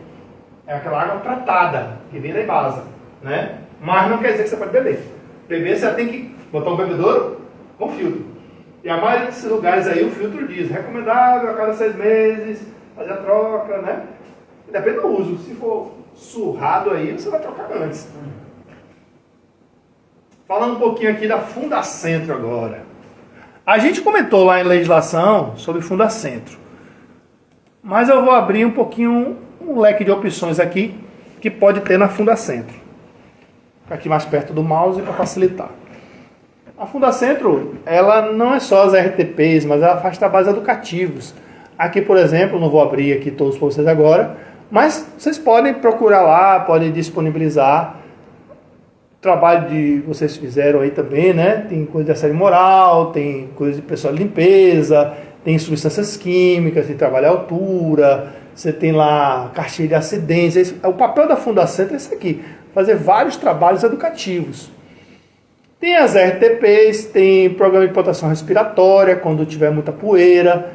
É aquela água tratada, que vem da Embasa, né? Mas não quer dizer que você pode beber. Beber, você tem que botar um bebedouro com filtro. E a maioria desses lugares aí, o filtro diz, recomendável a cada 6 meses, fazer a troca, né? Depende do uso. Se for surrado aí, você vai trocar antes. Falando um pouquinho aqui da Fundacentro agora. A gente comentou lá em legislação sobre Fundacentro. Mas eu vou abrir um pouquinho um leque de opções aqui que pode ter na Fundacentro. Ficar aqui mais perto do mouse para facilitar. A Fundacentro, ela não é só as RTPs, mas ela faz trabalhos educativos. Aqui, por exemplo, não vou abrir aqui todos para vocês agora, mas vocês podem procurar lá, podem disponibilizar. O trabalho de vocês fizeram aí também, né? Tem coisa de assédio moral, tem coisa de pessoal de limpeza, tem substâncias químicas, tem trabalho à altura, você tem lá cartilha de acidentes. O papel da Fundacentro é esse aqui, fazer vários trabalhos educativos. Tem as RTPs, tem programa de proteção respiratória, quando tiver muita poeira.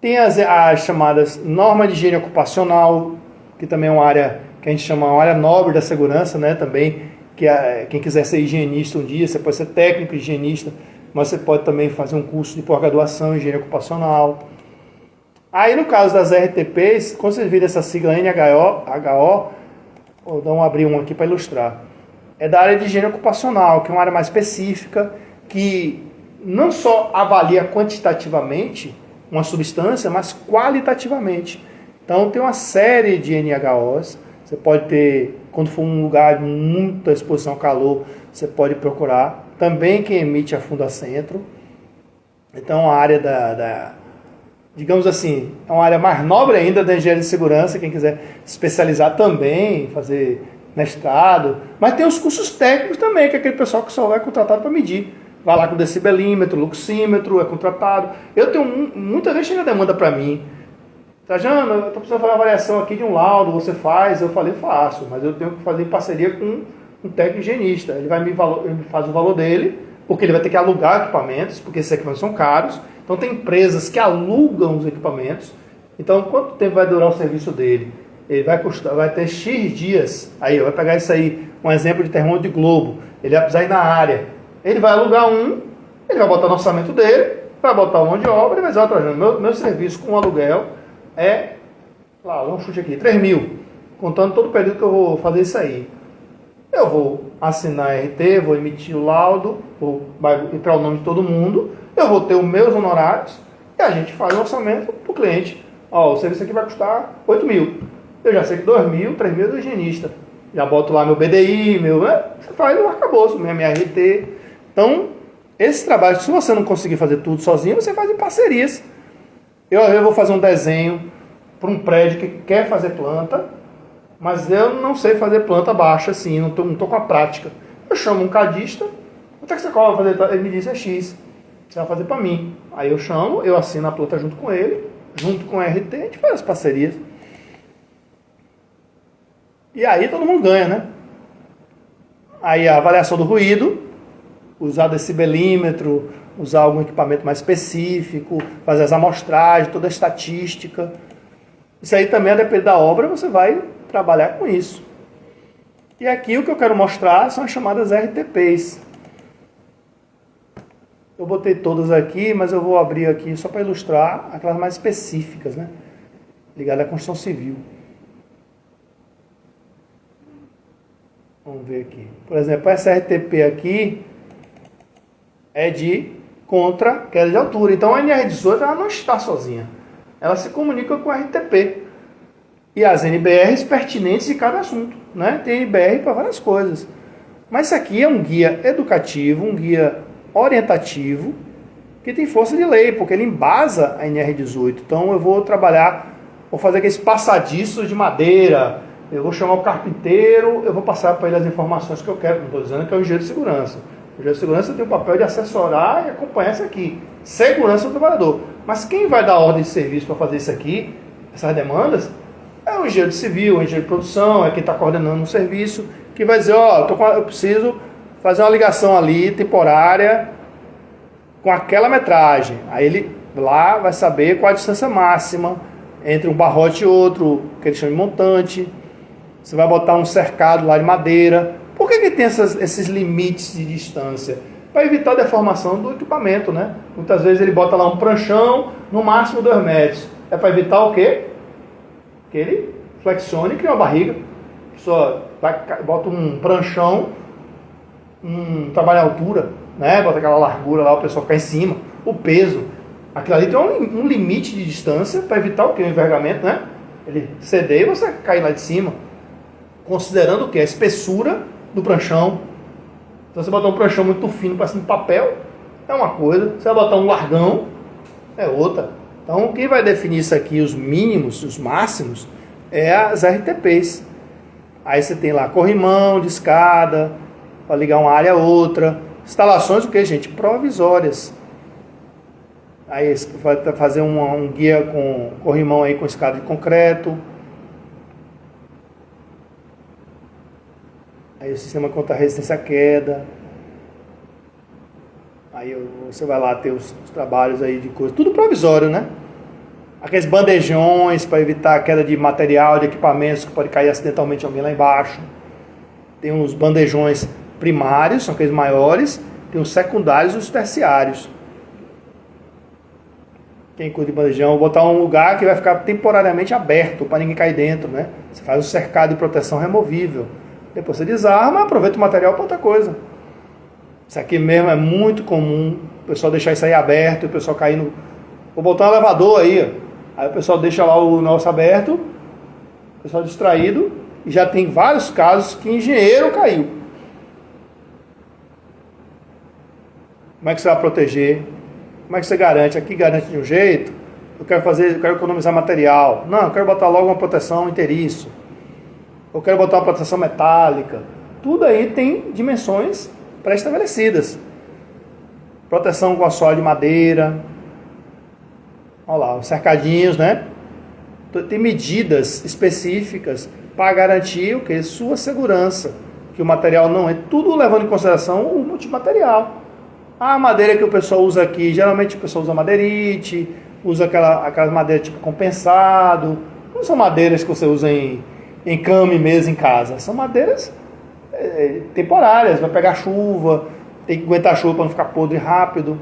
Tem as chamadas normas de higiene ocupacional, que também é uma área que a gente chama uma área nobre da segurança, né? Também, que quem quiser ser higienista um dia, você pode ser técnico higienista, mas você pode também fazer um curso de pós-graduação em higiene ocupacional. Aí no caso das RTPs, quando vocês viram essa sigla NHO, vou dar abrir um aqui para ilustrar. É da área de higiene ocupacional, que é uma área mais específica, que não só avalia quantitativamente uma substância, mas qualitativamente. Então tem uma série de NHOs. Você pode ter, quando for um lugar de muita exposição ao calor, você pode procurar. Também quem emite a Fundacentro. Então a área digamos assim, é uma área mais nobre ainda da engenharia de segurança, quem quiser se especializar também, fazer mestrado. Mas tem os cursos técnicos também, que é aquele pessoal que só é contratado para medir. Vai lá com decibelímetro, luxímetro, é contratado. Eu tenho muita gente chega demanda para mim. Trajano, eu estou precisando fazer uma avaliação aqui de um laudo, você faz? Eu falei, faço, mas eu tenho que fazer em parceria com um técnico higienista. Ele me faz o valor dele, porque ele vai ter que alugar equipamentos, porque esses equipamentos são caros. Então tem empresas que alugam os equipamentos. Então quanto tempo vai durar o serviço dele? Ele vai ter X dias. Aí, vai pegar isso aí, um exemplo de termômetro de globo. Ele vai precisar ir na área. Ele vai alugar ele vai botar no orçamento dele, vai botar um monte de obra e vai dizer, meu serviço com aluguel é, lá, um chute aqui, 3 mil, contando todo o período que eu vou fazer isso aí. Eu vou assinar a RT, vou emitir o laudo, vai entrar o nome de todo mundo, eu vou ter os meus honorários e a gente faz o orçamento para o cliente. O serviço aqui vai custar 8 mil. Eu já sei que 2 mil, 3 mil é do higienista. Já boto lá meu BDI, você faz o arcabouço, minha RT. Então, esse trabalho, se você não conseguir fazer tudo sozinho, você faz em parcerias. Eu, às vezes, vou fazer um desenho para um prédio que quer fazer planta, mas eu não sei fazer planta baixa assim, não estou com a prática. Eu chamo um cadista, quanto é que você cobra fazer? Ele me diz, é X, você vai fazer para mim. Aí eu chamo, eu assino a planta junto com ele, junto com a RT, a gente faz as parcerias. E aí todo mundo ganha, né? Aí a avaliação do ruído, usar decibelímetro, usar algum equipamento mais específico, fazer as amostragens, toda a estatística. Isso aí também, a depender da obra, você vai trabalhar com isso. E aqui o que eu quero mostrar são as chamadas RTPs. Eu botei todas aqui, mas eu vou abrir aqui só para ilustrar aquelas mais específicas, né? Ligadas à construção civil. Vamos ver aqui. Por exemplo, essa RTP aqui é de contra queda de altura. Então a NR18 ela não está sozinha. Ela se comunica com a RTP. E as NBRs pertinentes de cada assunto, né? Tem NBR para várias coisas. Mas isso aqui é um guia educativo, um guia orientativo, que tem força de lei, porque ele embasa a NR18. Então eu vou fazer aqueles passadiços de madeira, eu vou chamar o carpinteiro, eu vou passar para ele as informações que eu quero. Não estou dizendo que é o engenheiro de segurança. O engenheiro de segurança tem o papel de assessorar e acompanhar isso aqui. Segurança do trabalhador. Mas quem vai dar ordem de serviço para fazer isso aqui, essas demandas, é o engenheiro civil, o engenheiro de produção, é quem está coordenando o serviço, que vai dizer, eu preciso fazer uma ligação ali, temporária, com aquela metragem. Aí ele lá vai saber qual a distância máxima entre um barrote e outro, que eles chamam de montante. Você vai botar um cercado lá de madeira. Por que tem esses limites de distância? Para evitar a deformação do equipamento, né? Muitas vezes ele bota lá um pranchão, no máximo 2 metros. É para evitar o quê? Que ele flexione e crie uma barriga. A pessoa bota um pranchão, trabalho em altura, né? Bota aquela largura lá, o pessoal ficar em cima. O peso. Aquilo ali tem um limite de distância para evitar o quê? O envergamento, né? Ele ceder e você cair lá de cima. Considerando o quê? A espessura do pranchão. Então você botar um pranchão muito fino para cima de papel, é uma coisa. Você vai botar um largão, é outra. Então quem vai definir isso aqui, os mínimos, os máximos, é as RTPs. Aí você tem lá corrimão de escada, para ligar uma área a outra. Instalações o que, gente? Provisórias. Aí você vai fazer um guia com corrimão aí com escada de concreto. Aí o sistema contra resistência à queda. Aí você vai lá ter os trabalhos aí de coisa. Tudo provisório, né? Aqueles bandejões para evitar a queda de material, de equipamentos que pode cair acidentalmente alguém lá embaixo. Tem uns bandejões primários, são aqueles maiores. Tem os secundários e os terciários. Quem cuida de bandejão, vou botar um lugar que vai ficar temporariamente aberto para ninguém cair dentro, né? Você faz um cercado de proteção removível. Depois você desarma, aproveita o material para outra coisa. Isso aqui mesmo é muito comum, o pessoal deixar isso aí aberto, o pessoal cair no... Vou botar um elevador aí, aí o pessoal deixa lá o negócio aberto, o pessoal distraído, e já tem vários casos que engenheiro caiu. Como é que você vai proteger? Como é que você garante? Aqui garante de um jeito, eu quero economizar material. Não, eu quero botar logo uma proteção inteiriço. Eu quero botar uma proteção metálica. Tudo aí tem dimensões pré-estabelecidas. Proteção com assoalho de madeira. Olha lá, os cercadinhos, né? Tem medidas específicas para garantir o que? Sua segurança. Que o material não é tudo levando em consideração o multimaterial. A madeira que o pessoal usa aqui, geralmente o pessoal usa madeirite, usa aquelas madeiras tipo compensado. Não são madeiras que você usa em cama e mesa em casa. São madeiras temporárias, vai pegar chuva, tem que aguentar a chuva para não ficar podre rápido.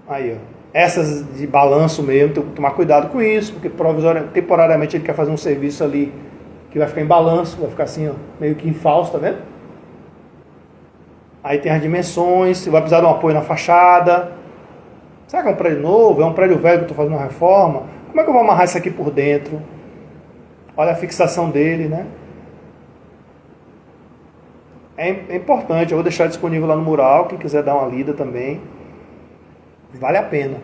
Aí, ó. Essas de balanço mesmo, tem que tomar cuidado com isso, porque temporariamente ele quer fazer um serviço ali que vai ficar em balanço, vai ficar assim, ó, meio que em falso, tá vendo? Aí tem as dimensões, você vai precisar de um apoio na fachada. Será que é um prédio novo? É um prédio velho que eu estou fazendo uma reforma? Como é que eu vou amarrar isso aqui por dentro? Olha a fixação dele, né? É importante, eu vou deixar disponível lá no mural, quem quiser dar uma lida também. Vale a pena.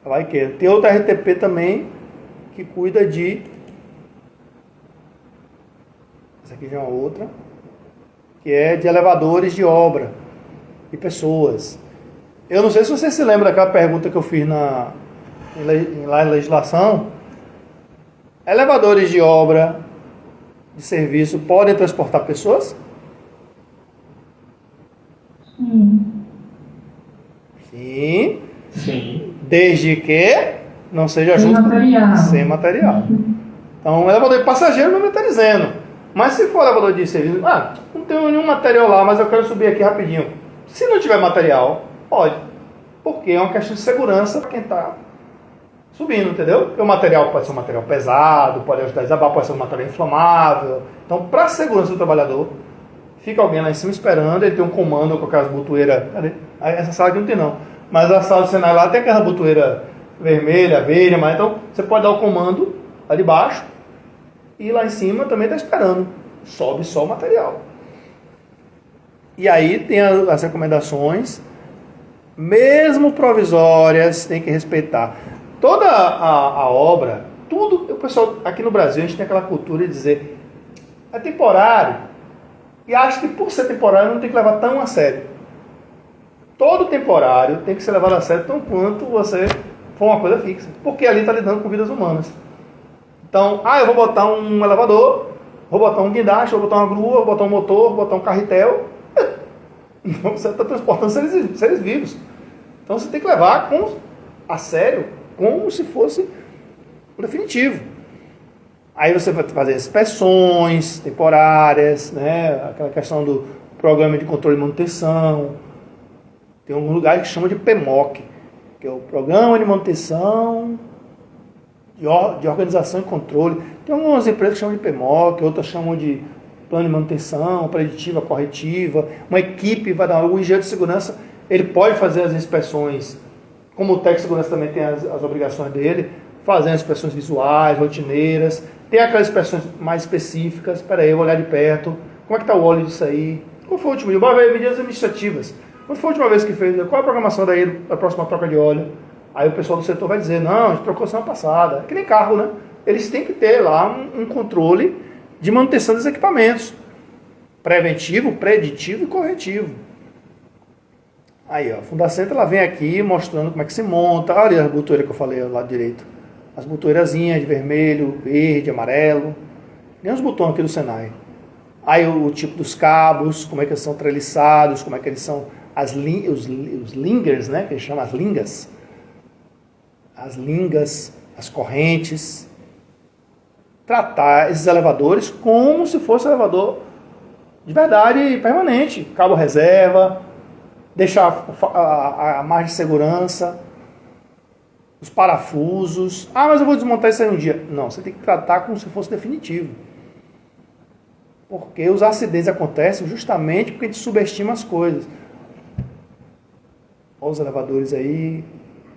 Vai que tem outra RTP também que cuida de... Essa aqui já é uma outra. Que é de elevadores de obra e pessoas. Eu não sei se você se lembra daquela pergunta que eu fiz lá em legislação. Elevadores de obra, de serviço, podem transportar pessoas? Sim. Sim. Desde que não seja Sem junto material. sem material. Então, o elevador de passageiro não me está dizendo. Mas se for elevador de serviço, não tenho nenhum material lá, mas eu quero subir aqui rapidinho. Se não tiver material, pode. Porque é uma questão de segurança para quem está subindo, entendeu? Porque o material pode ser um material pesado, pode ajudar a desabar, pode ser um material inflamável. Então, para a segurança do trabalhador, fica alguém lá em cima esperando, ele tem um comando com aquelas botoeiras. Essa sala aqui não tem não. Mas a sala do Senai lá tem aquela botoeira vermelha, verde, mas então você pode dar o comando lá de baixo. E lá em cima também está esperando. Sobe só o material. E aí tem as recomendações, mesmo provisórias, tem que respeitar. Toda a obra, tudo, o pessoal aqui no Brasil, a gente tem aquela cultura de dizer é temporário. E acho que por ser temporário não tem que levar tão a sério. Todo temporário tem que ser levado a sério tão quanto você for uma coisa fixa. Porque ali está lidando com vidas humanas. Então, eu vou botar um elevador, vou botar um guindaste, vou botar uma grua, vou botar um motor, vou botar um carretel. Então você está transportando seres vivos. Então você tem que levar a sério, como se fosse o definitivo. Aí você vai fazer inspeções temporárias, né? Aquela questão do programa de controle e manutenção. Tem alguns lugares que chamam de PMOC, que é o Programa de Manutenção de Organização e Controle. Tem algumas empresas que chamam de PMOC, outras chamam de Plano de Manutenção, Preditiva, Corretiva. Uma equipe vai dar... O engenheiro de segurança, ele pode fazer as inspeções, como o técnico de segurança também tem as obrigações dele, fazer as inspeções visuais, rotineiras. Tem aquelas inspeções mais específicas. Espera aí, eu vou olhar de perto. Como é que está o óleo disso aí? Qual foi o último dia? Vai ver medidas administrativas. Quando foi a última vez que fez? Qual a programação da próxima troca de óleo? Aí o pessoal do setor vai dizer, não, a gente trocou semana passada. É que nem carro, né? Eles têm que ter lá um controle de manutenção dos equipamentos. Preventivo, preditivo e corretivo. Aí, ó, a Fundacentro, ela vem aqui mostrando como é que se monta. Olha as botoeiras que eu falei do lado direito. As botoeirazinhas de vermelho, verde, amarelo. Nem os botões aqui do Senai. Aí o tipo dos cabos, como é que eles são treliçados, como é que eles são os lingers, né? Que eles chamam as lingas. As lingas, as correntes. Tratar esses elevadores como se fosse um elevador de verdade permanente. Cabo reserva, deixar a margem de segurança, os parafusos. Ah, mas eu vou desmontar isso aí um dia. Não, você tem que tratar como se fosse definitivo. Porque os acidentes acontecem justamente porque a gente subestima as coisas. Olha os elevadores aí,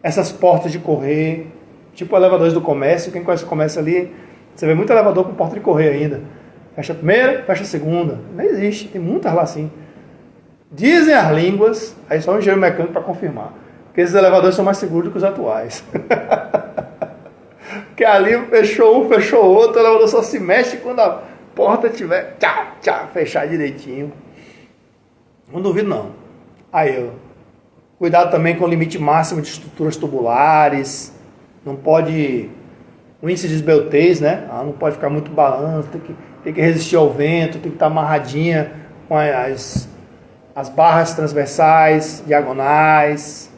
essas portas de correr, tipo elevadores do comércio. Quem conhece o comércio ali, você vê muito elevador com porta de correr ainda. Fecha a primeira, fecha a segunda. Não existe, tem muitas lá assim. Dizem as línguas, aí só um engenheiro mecânico para confirmar, que esses elevadores são mais seguros do que os atuais. Porque ali fechou um, fechou outro, o elevador só se mexe quando a porta tiver fechar direitinho. Não duvido não. Aí, cuidado também com o limite máximo de estruturas tubulares. Não pode... O índice de esbeltez, né? Não pode ficar muito balanço, tem que resistir ao vento, tem que estar amarradinha com as barras transversais, diagonais.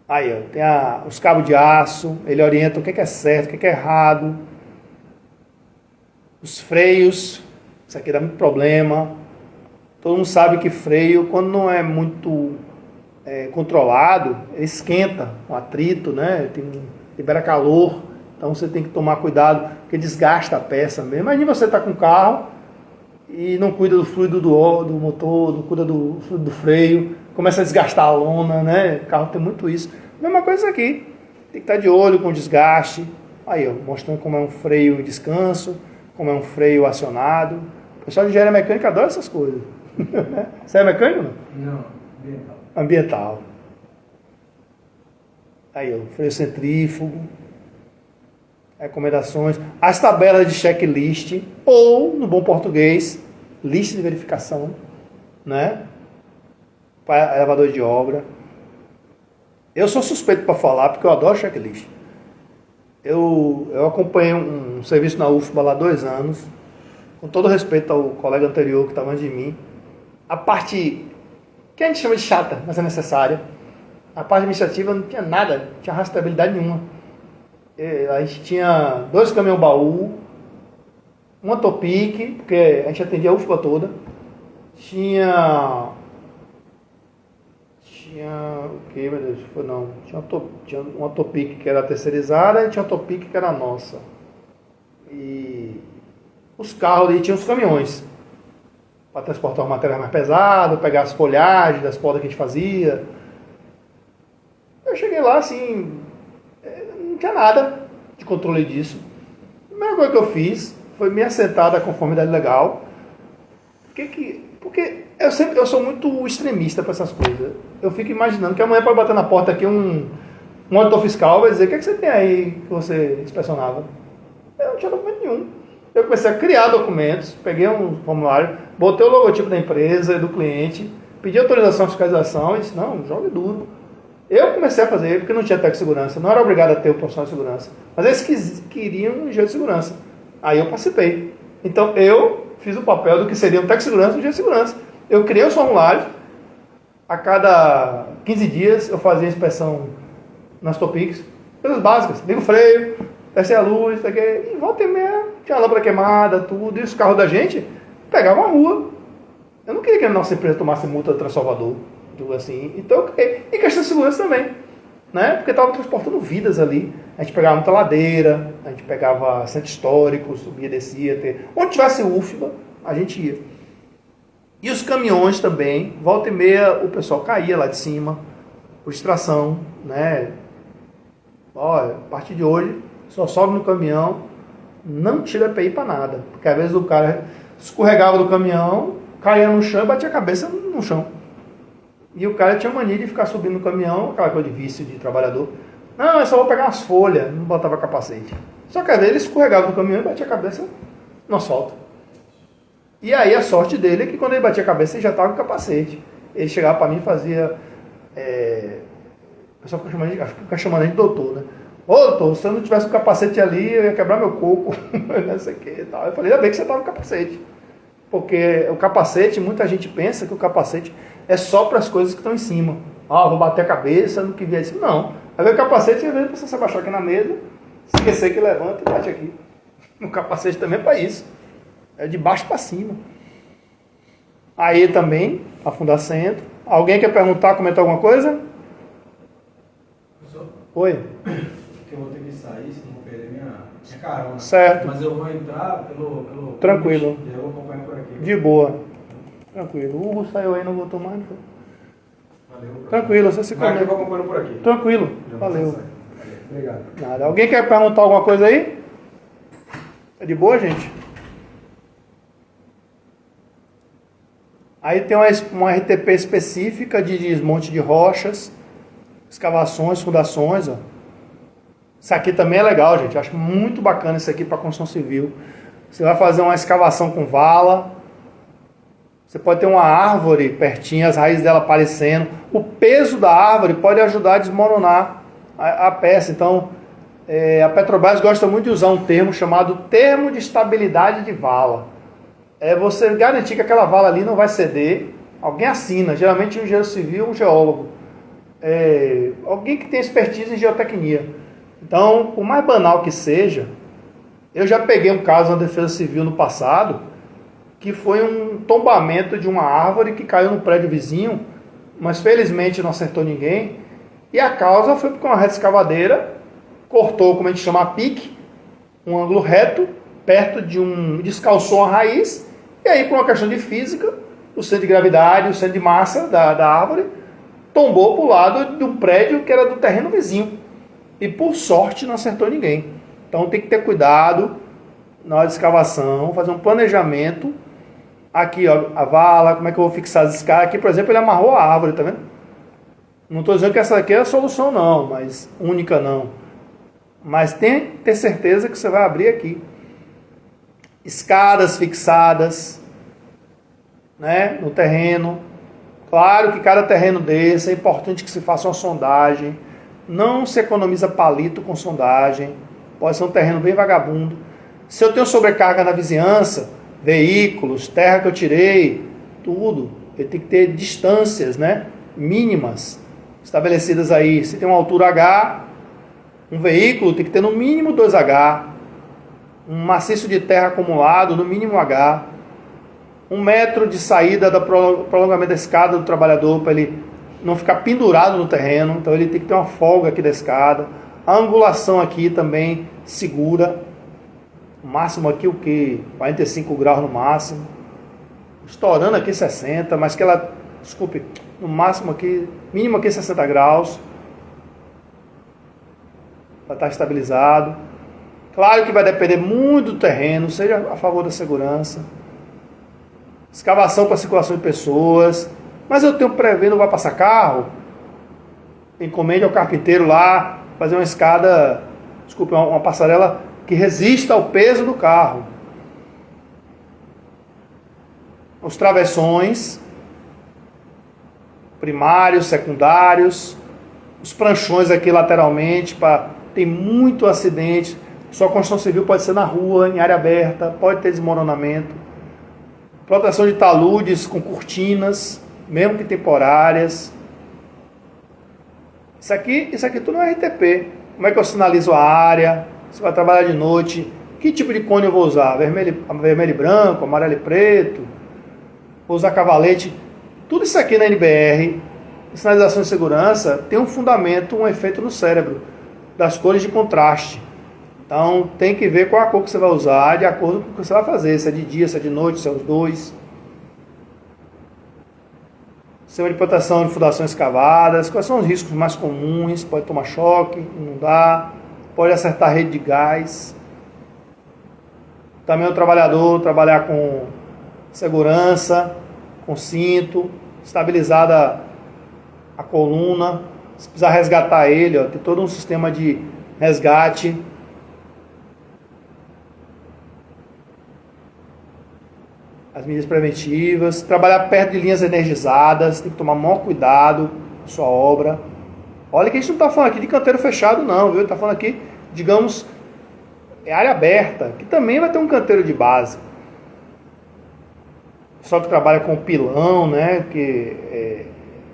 Aí, tem os cabos de aço, ele orienta o que é certo, o que é errado. Os freios, isso aqui dá muito problema. Todo mundo sabe que freio, quando não é muito controlado, ele esquenta, um atrito, né? Libera calor, então você tem que tomar cuidado, porque desgasta a peça mesmo. Imagina você estar com o carro e não cuida do fluido do motor, não cuida do fluido do freio, começa a desgastar a lona, né? O carro tem muito isso. Mesma coisa aqui, tem que estar de olho com o desgaste. Aí, ó, mostrando como é um freio em descanso, como é um freio acionado. O pessoal de engenharia mecânica adora essas coisas. Você é mecânico? Não, ambiental. Ambiental. Aí, ó, freio centrífugo. Recomendações. As tabelas de checklist, ou, no bom português, lista de verificação, né? Para elevador de obra. Eu sou suspeito para falar, porque eu adoro checklist. Eu acompanhei um serviço na UFBA lá há 2 anos, com todo respeito ao colega anterior que estava antes de mim. A parte que a gente chama de chata, mas é necessária, a parte administrativa não tinha nada, não tinha rastreabilidade nenhuma. A gente tinha 2 caminhões baú, uma Topic, porque a gente atendia a UFBA toda, tinha o que, meu Deus? Não, tinha uma Topic que era terceirizada e tinha uma Topic que era nossa. E os carros ali tinham os caminhões para transportar o material mais pesado, pegar as folhagens das podas que a gente fazia. Eu cheguei lá assim, não tinha nada de controle disso. A primeira coisa que eu fiz foi me assentar da conformidade legal. Porque eu sou muito extremista para essas coisas. Eu fico imaginando que amanhã pode bater na porta aqui um auditor fiscal vai dizer: o que você tem aí que você inspecionava? Eu não tinha documento nenhum. Eu comecei a criar documentos, peguei um formulário, botei o logotipo da empresa e do cliente, pedi autorização à fiscalização e disse: não, jogue duro. Eu comecei a fazer porque não tinha técnico de segurança, não era obrigado a ter o profissional de segurança, mas eles queriam um engenheiro de segurança. Aí eu participei. Então eu fiz o papel do que seria um técnico de segurança e um engenheiro de segurança. Eu criei os formulários, a cada 15 dias eu fazia inspeção nas Topics, coisas básicas, ligo o freio, testei a luz, isso aqui, e volta e meia, tinha a lâmpada queimada, tudo, e os carros da gente pegavam a rua. Eu não queria que a nossa empresa tomasse multa do Salvador, assim, então eu criei. E questão de segurança também, né? Porque estava transportando vidas ali. A gente pegava muita ladeira, a gente pegava centro histórico, subia, descia, onde tivesse UFBA, a gente ia. E os caminhões também, volta e meia o pessoal caía lá de cima, por distração, né? Olha, a partir de hoje, só sobe no caminhão, não tira EPI para nada. Porque às vezes o cara escorregava do caminhão, caía no chão e batia a cabeça no chão. E o cara tinha mania de ficar subindo no caminhão, aquela coisa de vício de trabalhador. Não, eu só vou pegar umas folhas, não botava capacete. Só que às vezes ele escorregava do caminhão e batia a cabeça no asfalto. E aí a sorte dele é que quando ele batia a cabeça ele já estava com capacete. Ele chegava para mim e fazia... O pessoal fica chamando a gente de doutor, né? Ô doutor, se eu não tivesse o capacete ali, eu ia quebrar meu coco, não sei o que e tal. Eu falei, ainda bem que você estava com capacete. Porque o capacete, muita gente pensa que o capacete é só para as coisas que estão em cima. Vou bater a cabeça no que vier assim. Não. Aí vem o capacete e às vezes você se abaixar aqui na mesa, esquecer que levanta e bate aqui. O capacete também é para isso. É de baixo para cima. Aí também, afundar centro. Alguém quer perguntar, comentar alguma coisa? Professor? Oi. Que eu vou ter que sair, senão vou perder minha carona. Certo. Mas eu vou entrar pelo Tranquilo. E eu vou acompanhar por aqui. De boa. Tranquilo. O Hugo saiu aí, não voltou mais, não foi? Valeu. Professor. Tranquilo, você se Mas aqui eu conecta. vou acompanhando por aqui. Tranquilo. Já vou Valeu. sair. Obrigado. Nada. Alguém quer perguntar alguma coisa aí? É de boa, gente? Aí tem uma RTP específica de desmonte de rochas, escavações, fundações. Ó. Isso aqui também é legal, gente. Eu acho muito bacana isso aqui para construção civil. Você vai fazer uma escavação com vala. Você pode ter uma árvore pertinho, as raízes dela aparecendo. O peso da árvore pode ajudar a desmoronar a peça. Então, a Petrobras gosta muito de usar um termo chamado termo de estabilidade de vala. É você garantir que aquela vala ali não vai ceder. Alguém assina, geralmente um engenheiro civil, um geólogo. Alguém que tem expertise em geotecnia. Então, por mais banal que seja, eu já peguei um caso na Defesa Civil no passado, que foi um tombamento de uma árvore que caiu no prédio vizinho, mas felizmente não acertou ninguém. E a causa foi porque uma reta escavadeira cortou, como a gente chama, a pique, um ângulo reto, perto de descalçou a raiz, e aí por uma questão de física, o centro de gravidade, o centro de massa da árvore, tombou para o lado de um prédio que era do terreno vizinho. E por sorte não acertou ninguém. Então tem que ter cuidado na hora de escavação, fazer um planejamento. Aqui, ó, a vala, como é que eu vou fixar as escadas? Aqui, por exemplo, ele amarrou a árvore, tá vendo? Não estou dizendo que essa aqui é a solução não, mas única não. Mas tem que ter certeza que você vai abrir aqui. Escadas fixadas, né, no terreno. Claro que cada terreno desse é importante que se faça uma sondagem. Não se economiza palito com sondagem. Pode ser um terreno bem vagabundo. Se eu tenho sobrecarga na vizinhança, veículos, terra que eu tirei, tudo, eu tenho que ter distâncias, né, mínimas estabelecidas aí. Se tem uma altura H, um veículo tem que ter no mínimo 2H. Um maciço de terra acumulado, no mínimo H. 1 metro de saída do prolongamento da escada do trabalhador, para ele não ficar pendurado no terreno. Então ele tem que ter uma folga aqui da escada. A angulação aqui também segura. O máximo aqui o que? 45 graus no máximo. Estourando aqui 60, mas que ela... Desculpe, no máximo aqui, mínimo aqui 60 graus. Para estar estabilizado. Claro que vai depender muito do terreno, seja a favor da segurança. Escavação para circulação de pessoas. Mas eu tenho prevendo, vai passar carro. Encomende ao carpinteiro lá, fazer uma escada, desculpe, uma passarela que resista ao peso do carro. Os travessões, primários, secundários, os pranchões aqui lateralmente, tem muito acidente. Sua construção civil pode ser na rua, em área aberta, pode ter desmoronamento. proteção de taludes com cortinas, mesmo que temporárias. Isso aqui tudo é RTP. Como é que eu sinalizo a área? Você vai trabalhar de noite, que tipo de cone eu vou usar? Vermelho e branco, amarelo e preto? Vou usar cavalete? Tudo isso aqui na NBR, sinalização de segurança, tem um fundamento, um efeito no cérebro, das cores de contraste. Então tem que ver qual a cor que você vai usar, de acordo com o que você vai fazer, se é de dia, se é de noite, se é os dois. Sistema de proteção de fundações cavadas, quais são os riscos mais comuns? Pode tomar choque, inundar, pode acertar a rede de gás. Também o trabalhador trabalhar com segurança, com cinto, estabilizada a coluna. Se precisar resgatar ele, ó, tem todo um sistema de resgate. As medidas preventivas, trabalhar perto de linhas energizadas, tem que tomar maior cuidado com a sua obra. Olha que a gente não está falando aqui de canteiro fechado não, viu? Está falando aqui, digamos, é área aberta, que também vai ter um canteiro de base. Só que trabalha com pilão, né? Que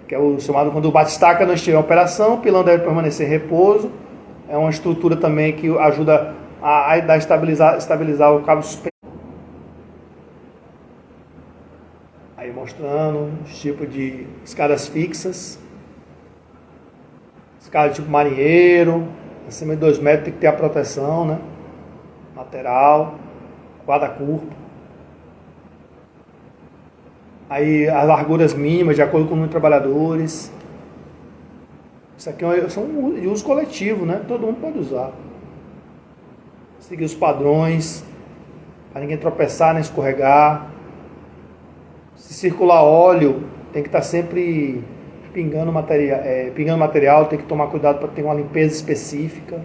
é o chamado, quando o bate-estaca não estiver em operação, o pilão deve permanecer em repouso. É uma estrutura também que ajuda a estabilizar o cabo suspenso. Aí mostrando os tipos de escadas fixas. Escada tipo marinheiro, acima de 2 metros tem que ter a proteção, né? Lateral, guarda-corpo. Aí as larguras mínimas, de acordo com o número de trabalhadores. Isso aqui são de uso coletivo, né? Todo mundo pode usar. Seguir os padrões, para ninguém tropeçar nem escorregar. Se circular óleo, tem que estar sempre pingando material, tem que tomar cuidado para ter uma limpeza específica.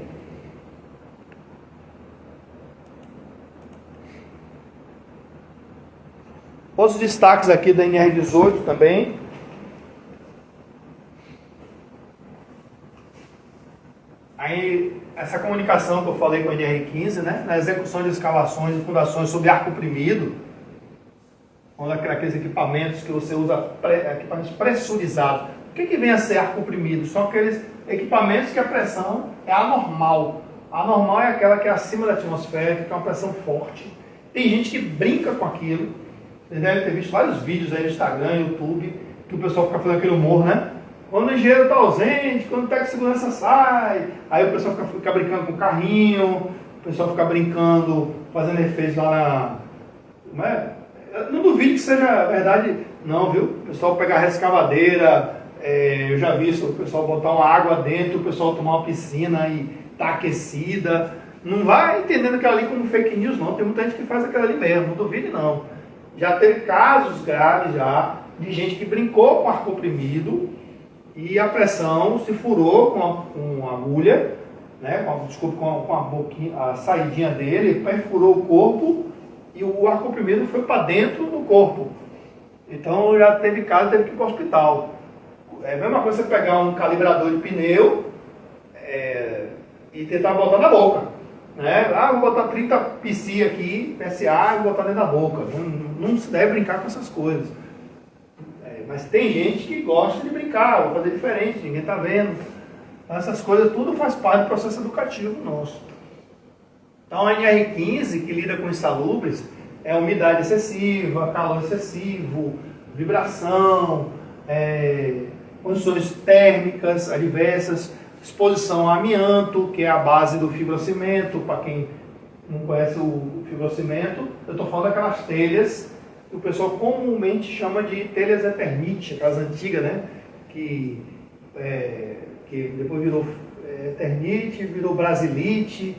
Outros destaques aqui da NR18 também. Aí, essa comunicação que eu falei com a NR15, né, na execução de escavações e fundações sob ar comprimido, ou aqueles equipamentos que você usa, equipamentos pressurizados. O que vem a ser ar comprimido? São aqueles equipamentos que a pressão é anormal. A anormal é aquela que é acima da atmosfera, que é uma pressão forte. Tem gente que brinca com aquilo. Vocês devem ter visto vários vídeos aí no Instagram, YouTube, que o pessoal fica fazendo aquele humor, né? Quando o engenheiro está ausente, quando o técnico de segurança sai, aí o pessoal fica brincando com o carrinho, o pessoal fica brincando, fazendo efeitos lá na... Como é? Eu não duvido que seja verdade, não, viu? O pessoal pegar a escavadeira, eu já vi isso, o pessoal botar uma água dentro, o pessoal tomar uma piscina e tá aquecida. Não vai entendendo aquilo ali como fake news, não. Tem muita gente que faz aquilo ali mesmo, não duvide, não. Já teve casos graves já de gente que brincou com ar comprimido e a pressão se furou com a agulha, né? com a boquinha, a saidinha dele, perfurou o corpo e o ar comprimido foi para dentro do corpo. Então já teve caso, teve que ir para o hospital. É a mesma coisa você pegar um calibrador de pneu e tentar botar na boca. Né? Vou botar 30 PSI aqui, PSA, e botar dentro da boca. Não se deve brincar com essas coisas. Mas tem gente que gosta de brincar, vou fazer diferente, ninguém está vendo. Então, essas coisas tudo faz parte do processo educativo nosso. Então a NR15, que lida com insalubres, é umidade excessiva, calor excessivo, vibração, condições térmicas adversas, exposição a amianto, que é a base do fibrocimento. Para quem não conhece o fibrocimento, eu estou falando daquelas telhas que o pessoal comumente chama de telhas Eternit, aquelas antigas, né? Que depois virou Eternit, virou Brasilite,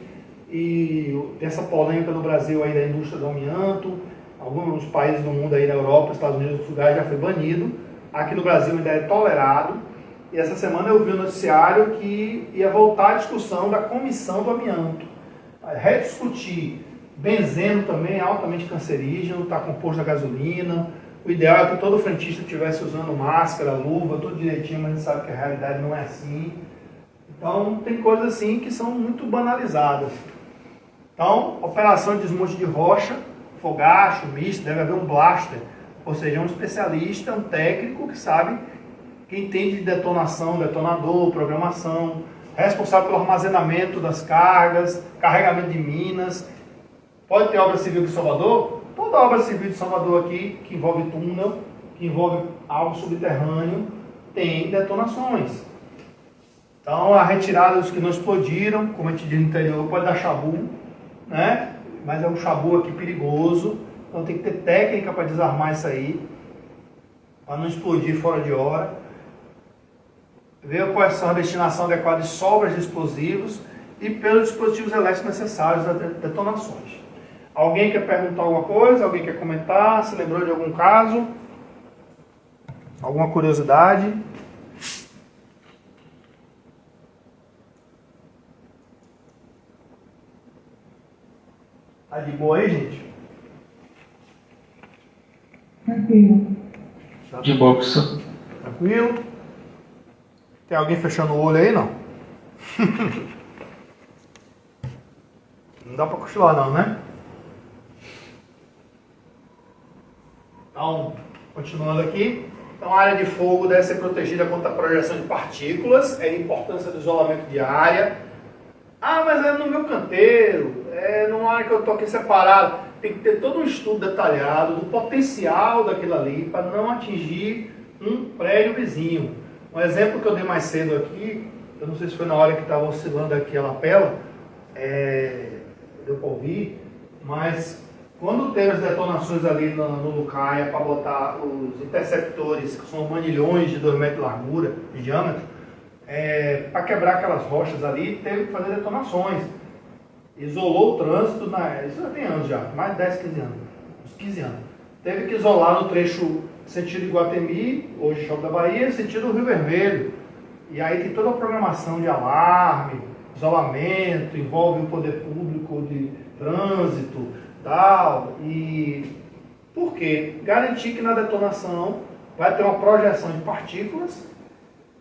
e tem essa polêmica no Brasil aí da indústria do amianto. Alguns países do mundo aí, na Europa, Estados Unidos, outros lugares, já foi banido. Aqui no Brasil ainda é tolerado. E essa semana eu vi no noticiário que ia voltar a discussão da comissão do amianto. Rediscutir. Benzeno também é altamente cancerígeno, está composto a gasolina. O ideal é que todo frentista estivesse usando máscara, luva, tudo direitinho, mas a gente sabe que a realidade não é assim. Então tem coisas assim que são muito banalizadas. Então, operação de desmonte de rocha fogacho, misto, deve haver um blaster, ou seja, um especialista, um técnico que sabe, que entende de detonação, detonador, programação, responsável pelo armazenamento das cargas, carregamento de minas. Pode ter obra civil de Salvador? Toda obra civil de Salvador aqui, que envolve túnel, que envolve algo subterrâneo, tem detonações. Então, a retirada dos que não explodiram, como a gente diz no interior, pode dar chabu, né? Mas é um chabu aqui perigoso, então tem que ter técnica para desarmar isso aí, para não explodir fora de hora. Ver quais são a destinação adequada de sobras de explosivos e pelos dispositivos elétricos necessários às detonações. Alguém quer perguntar alguma coisa? Alguém quer comentar? Se lembrou de algum caso? Alguma curiosidade? Tá de boa aí, gente? Tranquilo. De boa, professor. Tranquilo? Tem alguém fechando o olho aí, não? Não dá pra cochilar não, né? Então, continuando aqui. Então, a área de fogo deve ser protegida contra a projeção de partículas. É a importância do isolamento de área. Ah, mas é no meu canteiro. É numa área que eu estou aqui separado. Tem que ter todo um estudo detalhado do potencial daquilo ali para não atingir um prédio vizinho. Um exemplo que eu dei mais cedo aqui, eu não sei se foi na hora que estava oscilando aqui a lapela, deu para ouvir, mas quando teve as detonações ali no Lucaia para botar os interceptores, que são manilhões de 2 metros de largura, de diâmetro, para quebrar aquelas rochas ali, teve que fazer detonações. Isolou o trânsito, isso já tem anos já, mais de 10, 15 anos, uns 15 anos. Teve que isolar no trecho sentido Iguatemi, hoje Shopping da Bahia, sentido Rio Vermelho. E aí tem toda a programação de alarme, isolamento, envolve o poder público de trânsito, tal. E por quê? Garantir que na detonação vai ter uma projeção de partículas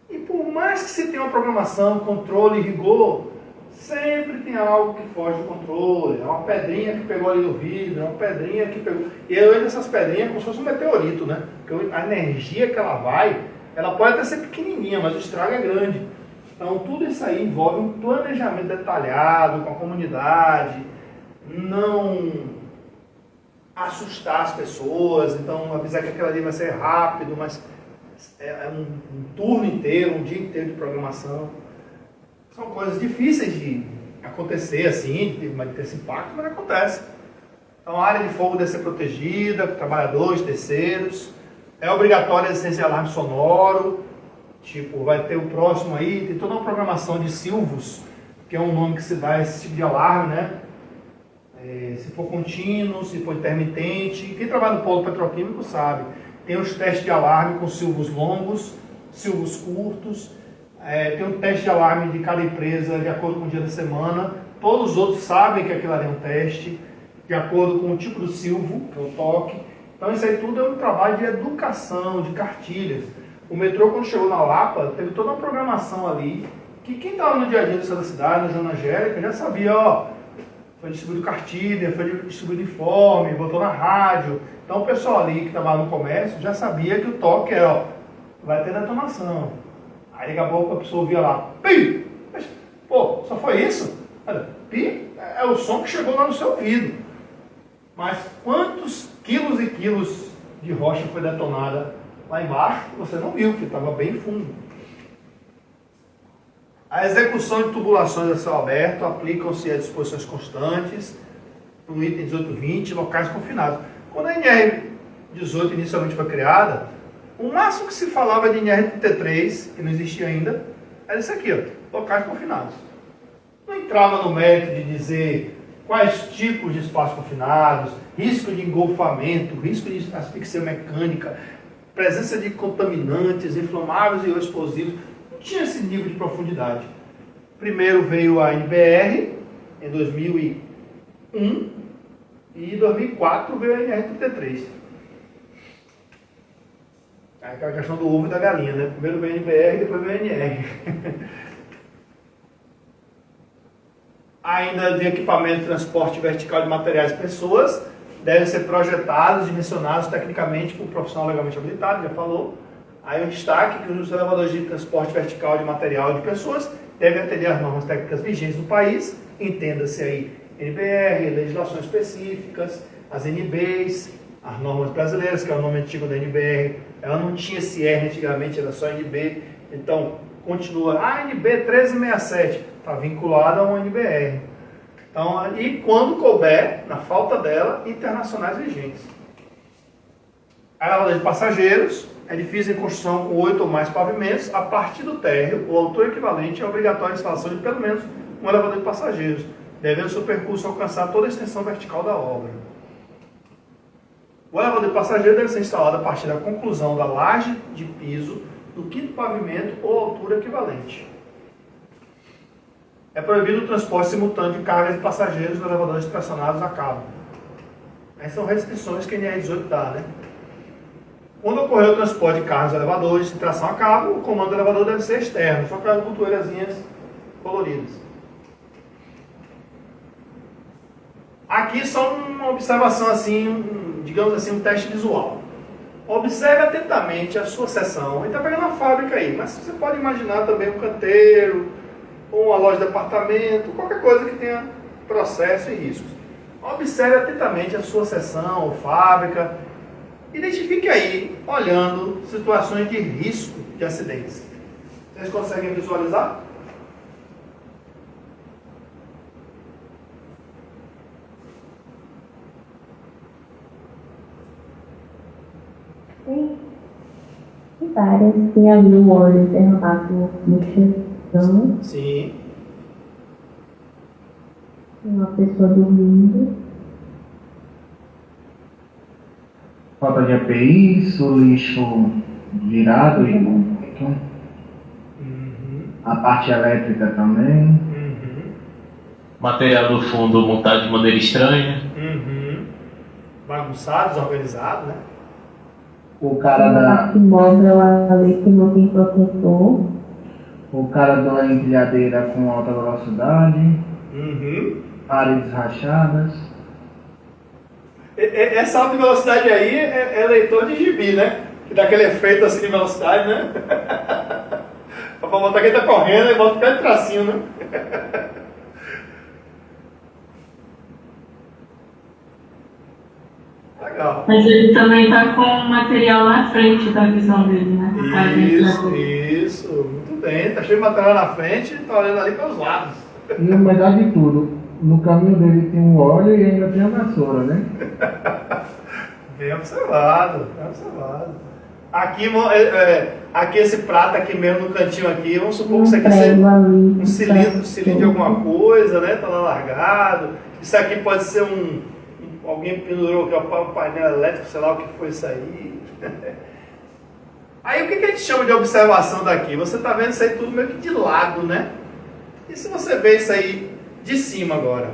e por mais que se tenha uma programação, controle e rigor, sempre tem algo que foge do controle. É uma pedrinha que pegou ali no vidro, é uma pedrinha que pegou... E eu vejo essas pedrinhas como se fosse um meteorito, né? Porque a energia que ela vai, ela pode até ser pequenininha, mas o estrago é grande. Então tudo isso aí envolve um planejamento detalhado com a comunidade, não assustar as pessoas, então avisar que aquela ali vai ser rápido, mas é um turno inteiro, um dia inteiro de programação. São coisas difíceis de acontecer assim, de ter esse impacto, mas acontece. Então a área de fogo deve ser protegida, trabalhadores, terceiros. É obrigatório a existência de alarme sonoro. Tipo, vai ter o próximo aí, tem toda uma programação de silvos, que é um nome que se dá a esse tipo de alarme, né? Se for contínuo, se for intermitente. Quem trabalha no polo petroquímico sabe. Tem os testes de alarme com silvos longos, silvos curtos. Tem um teste de alarme de cada empresa de acordo com o dia da semana. Todos os outros sabem que aquilo ali é um teste, de acordo com o tipo do silvo, que é o toque. Então isso aí tudo é um trabalho de educação, de cartilhas. O metrô, quando chegou na Lapa, teve toda uma programação ali, que quem estava no dia a dia da cidade, na Zona Angélica, já sabia, foi distribuído cartilha, foi distribuído informe, botou na rádio. Então o pessoal ali que trabalha no comércio já sabia que o toque é, vai ter detonação. Aí daqui a pouco a pessoa via lá, pi! Mas, pô, só foi isso? Pi é o som que chegou lá no seu ouvido. Mas quantos quilos e quilos de rocha foi detonada lá embaixo, você não viu, porque estava bem fundo. A execução de tubulações a céu aberto aplicam-se a disposições constantes, no item 1820, locais confinados. Quando a NR18 inicialmente foi criada, o máximo que se falava de NR33, que não existia ainda, era isso aqui, locais confinados. Não entrava no mérito de dizer quais tipos de espaços confinados, risco de engolfamento, risco de asfixia mecânica, presença de contaminantes, inflamáveis e explosivos. Não tinha esse nível de profundidade. Primeiro veio a NBR, em 2001, e em 2004 veio a NR33. É aquela questão do ovo e da galinha, né? Primeiro veio a NBR e depois veio a NR. Ainda de equipamento de transporte vertical de materiais e pessoas, devem ser projetados e dimensionados tecnicamente por um profissional legalmente habilitado, já falou. Aí o destaque que os elevadores de transporte vertical de material de pessoas devem atender às normas técnicas vigentes do país, entenda-se aí NBR, legislações específicas, as NBs, as normas brasileiras, que é o nome antigo da NBR. Ela não tinha CR antigamente, era só NB. Então, continua, a NB 1367 está vinculada a uma NBR. Então, e quando couber, na falta dela, internacionais vigentes. A elevador de passageiros, edifício em construção com 8 ou mais pavimentos, a partir do térreo, ou altura equivalente, é obrigatória a instalação de pelo menos um elevador de passageiros, devendo seu percurso alcançar toda a extensão vertical da obra. O elevador de passageiro deve ser instalado a partir da conclusão da laje de piso do quinto pavimento ou altura equivalente. É proibido o transporte simultâneo de cargas de passageiros nos elevadores tracionados a cabo. Essas são restrições que a NR 18 dá, né? Quando ocorrer o transporte de carros e elevadores de tração a cabo, o comando do elevador deve ser externo, só com as botoeirazinhas coloridas. Aqui só uma observação assim, digamos assim, um teste visual. Observe atentamente a sua seção. Ele está pegando uma fábrica aí, mas você pode imaginar também um canteiro, ou uma loja de apartamento, qualquer coisa que tenha processo e riscos. Observe atentamente a sua seção ou fábrica. Identifique aí, olhando, situações de risco de acidentes. Vocês conseguem visualizar? Tem várias. Tem ali o óleo derramado no chão. Sim. Tem uma pessoa dormindo. Falta de APIs, o lixo virado e a parte elétrica também. Material do fundo montado de maneira estranha. Bagunçado, desorganizado, né? O cara Tem a da. parte móvel ali que não tem protetor. O cara da empilhadeira com alta velocidade. Paredes rachadas. Essa alta velocidade aí é leitor de gibi, né? Que dá aquele efeito assim de velocidade, né? Pra botar quem tá correndo e bota o pé de tracinho, né? Legal. Mas ele também tá com o material na frente da visão dele, né? Isso, muito bem. Tá cheio de material na frente, tá olhando ali pelos lados. E o melhor de tudo, no caminho dele tem um óleo e ainda tem a vassoura, né? Bem observado, bem observado. Aqui, aqui esse prato aqui mesmo no cantinho aqui, vamos supor que isso aqui seja um cilindro de alguma coisa, né? Tá lá largado. Isso aqui pode ser alguém pendurou aqui o painel elétrico, sei lá o que foi isso aí. Aí o que a gente chama de observação daqui? Você está vendo isso aí tudo meio que de lado, né? E se você vê isso aí de cima agora?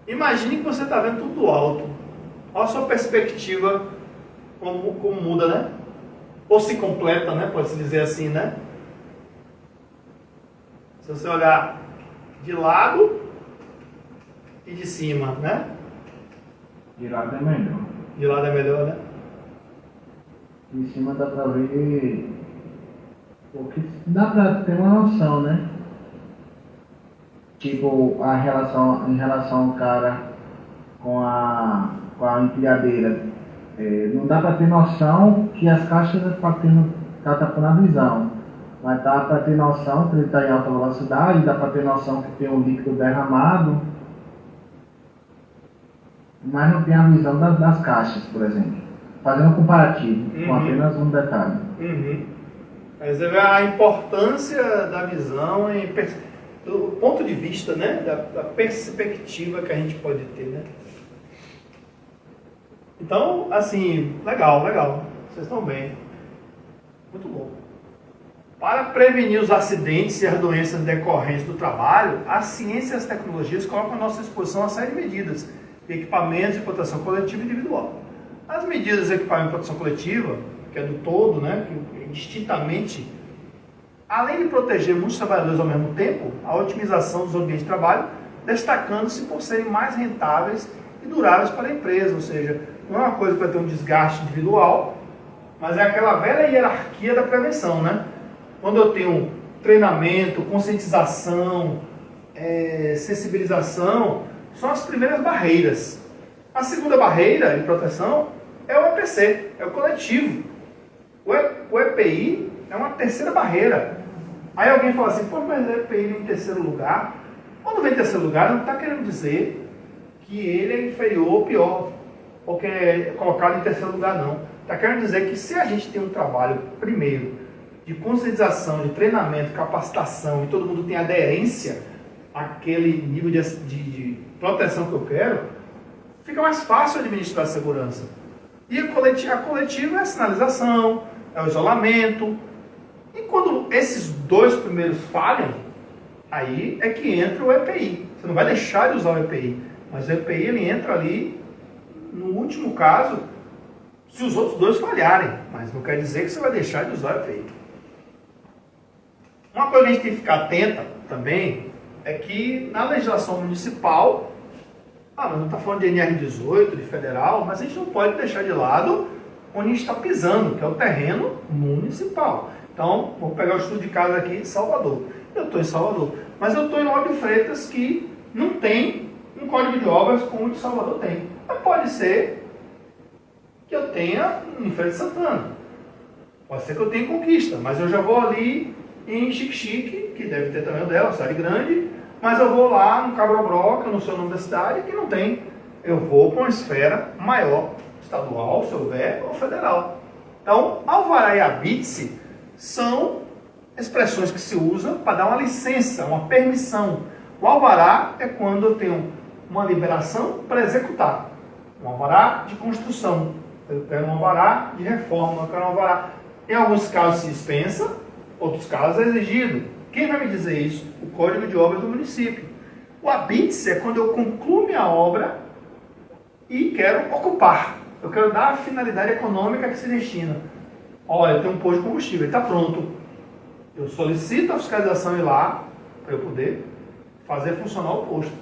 Imagine que você está vendo tudo do alto. Olha a sua perspectiva, como muda, né? Ou se completa, né? Pode-se dizer assim, né? Se você olhar de lado e de cima, né? De lado é melhor. De lado é melhor, né? De cima dá pra ver. Porque dá pra ter uma noção, né? Tipo, em relação ao cara com a empilhadeira. Não dá pra ter noção que as caixas tá tapando a visão. Mas dá pra ter noção que ele tá em alta velocidade, dá pra ter noção que tem um líquido derramado. Mas não tem a visão das caixas, por exemplo. Fazendo um comparativo com apenas um detalhe. Aí você vê a importância da visão do ponto de vista, né? Da perspectiva que a gente pode ter, né? Então, assim, legal. Vocês estão bem. Muito bom. Para prevenir os acidentes e as doenças decorrentes do trabalho, a ciência e as tecnologias colocam à nossa disposição uma série de medidas de equipamentos de proteção coletiva e individual. As medidas de equipamento de proteção coletiva, que é do todo, né, que distintamente, além de proteger muitos trabalhadores ao mesmo tempo, a otimização dos ambientes de trabalho, destacando-se por serem mais rentáveis e duráveis para a empresa, ou seja, não é uma coisa para ter um desgaste individual, mas é aquela velha hierarquia da prevenção, né? Quando eu tenho treinamento, conscientização, sensibilização, são as primeiras barreiras. A segunda barreira de proteção é o EPC, é o coletivo. O EPI é uma terceira barreira. Aí alguém fala assim, pô, mas o EPI em terceiro lugar. Quando vem em terceiro lugar, não está querendo dizer que ele é inferior ou pior, ou que é colocado em terceiro lugar, não. Está querendo dizer que se a gente tem um trabalho, primeiro, de conscientização, de treinamento, capacitação, e todo mundo tem aderência àquele nível de proteção que eu quero, fica mais fácil administrar a segurança. E a coletiva é a sinalização, é o isolamento. E quando esses dois primeiros falham, aí é que entra o EPI. Você não vai deixar de usar o EPI, mas o EPI ele entra ali, no último caso, se os outros dois falharem. Mas não quer dizer que você vai deixar de usar o EPI. Uma coisa que a gente tem que ficar atenta também é que na legislação municipal, mas não está falando de NR18, de federal, mas a gente não pode deixar de lado onde a gente está pisando, que é o terreno municipal. Então, vou pegar o estudo de caso aqui de Salvador. Eu estou em Salvador, mas eu estou em Lauro de Freitas, que não tem um código de obras como o de Salvador tem. Mas pode ser que eu tenha em Feira de Santana. Pode ser que eu tenha em Conquista, mas eu já vou ali em Xique-Xique, que deve ter também o dela, cidade grande, mas eu vou lá no Cabrobró, que eu não sei o nome da cidade, que não tem. Eu vou para uma esfera maior, estadual, se houver, ou federal. Então, alvará e habite-se são expressões que se usam para dar uma licença, uma permissão. O alvará é quando eu tenho uma liberação para executar. Um alvará de construção. Eu quero um alvará de reforma, eu quero um alvará. Em alguns casos se dispensa, outros casos é exigido. Quem vai me dizer isso? O Código de Obras do município. O habite-se é quando eu concluo minha obra e quero ocupar. Eu quero dar a finalidade econômica que se destina. Olha, eu tenho um posto de combustível, ele está pronto. Eu solicito a fiscalização ir lá, para eu poder fazer funcionar o posto.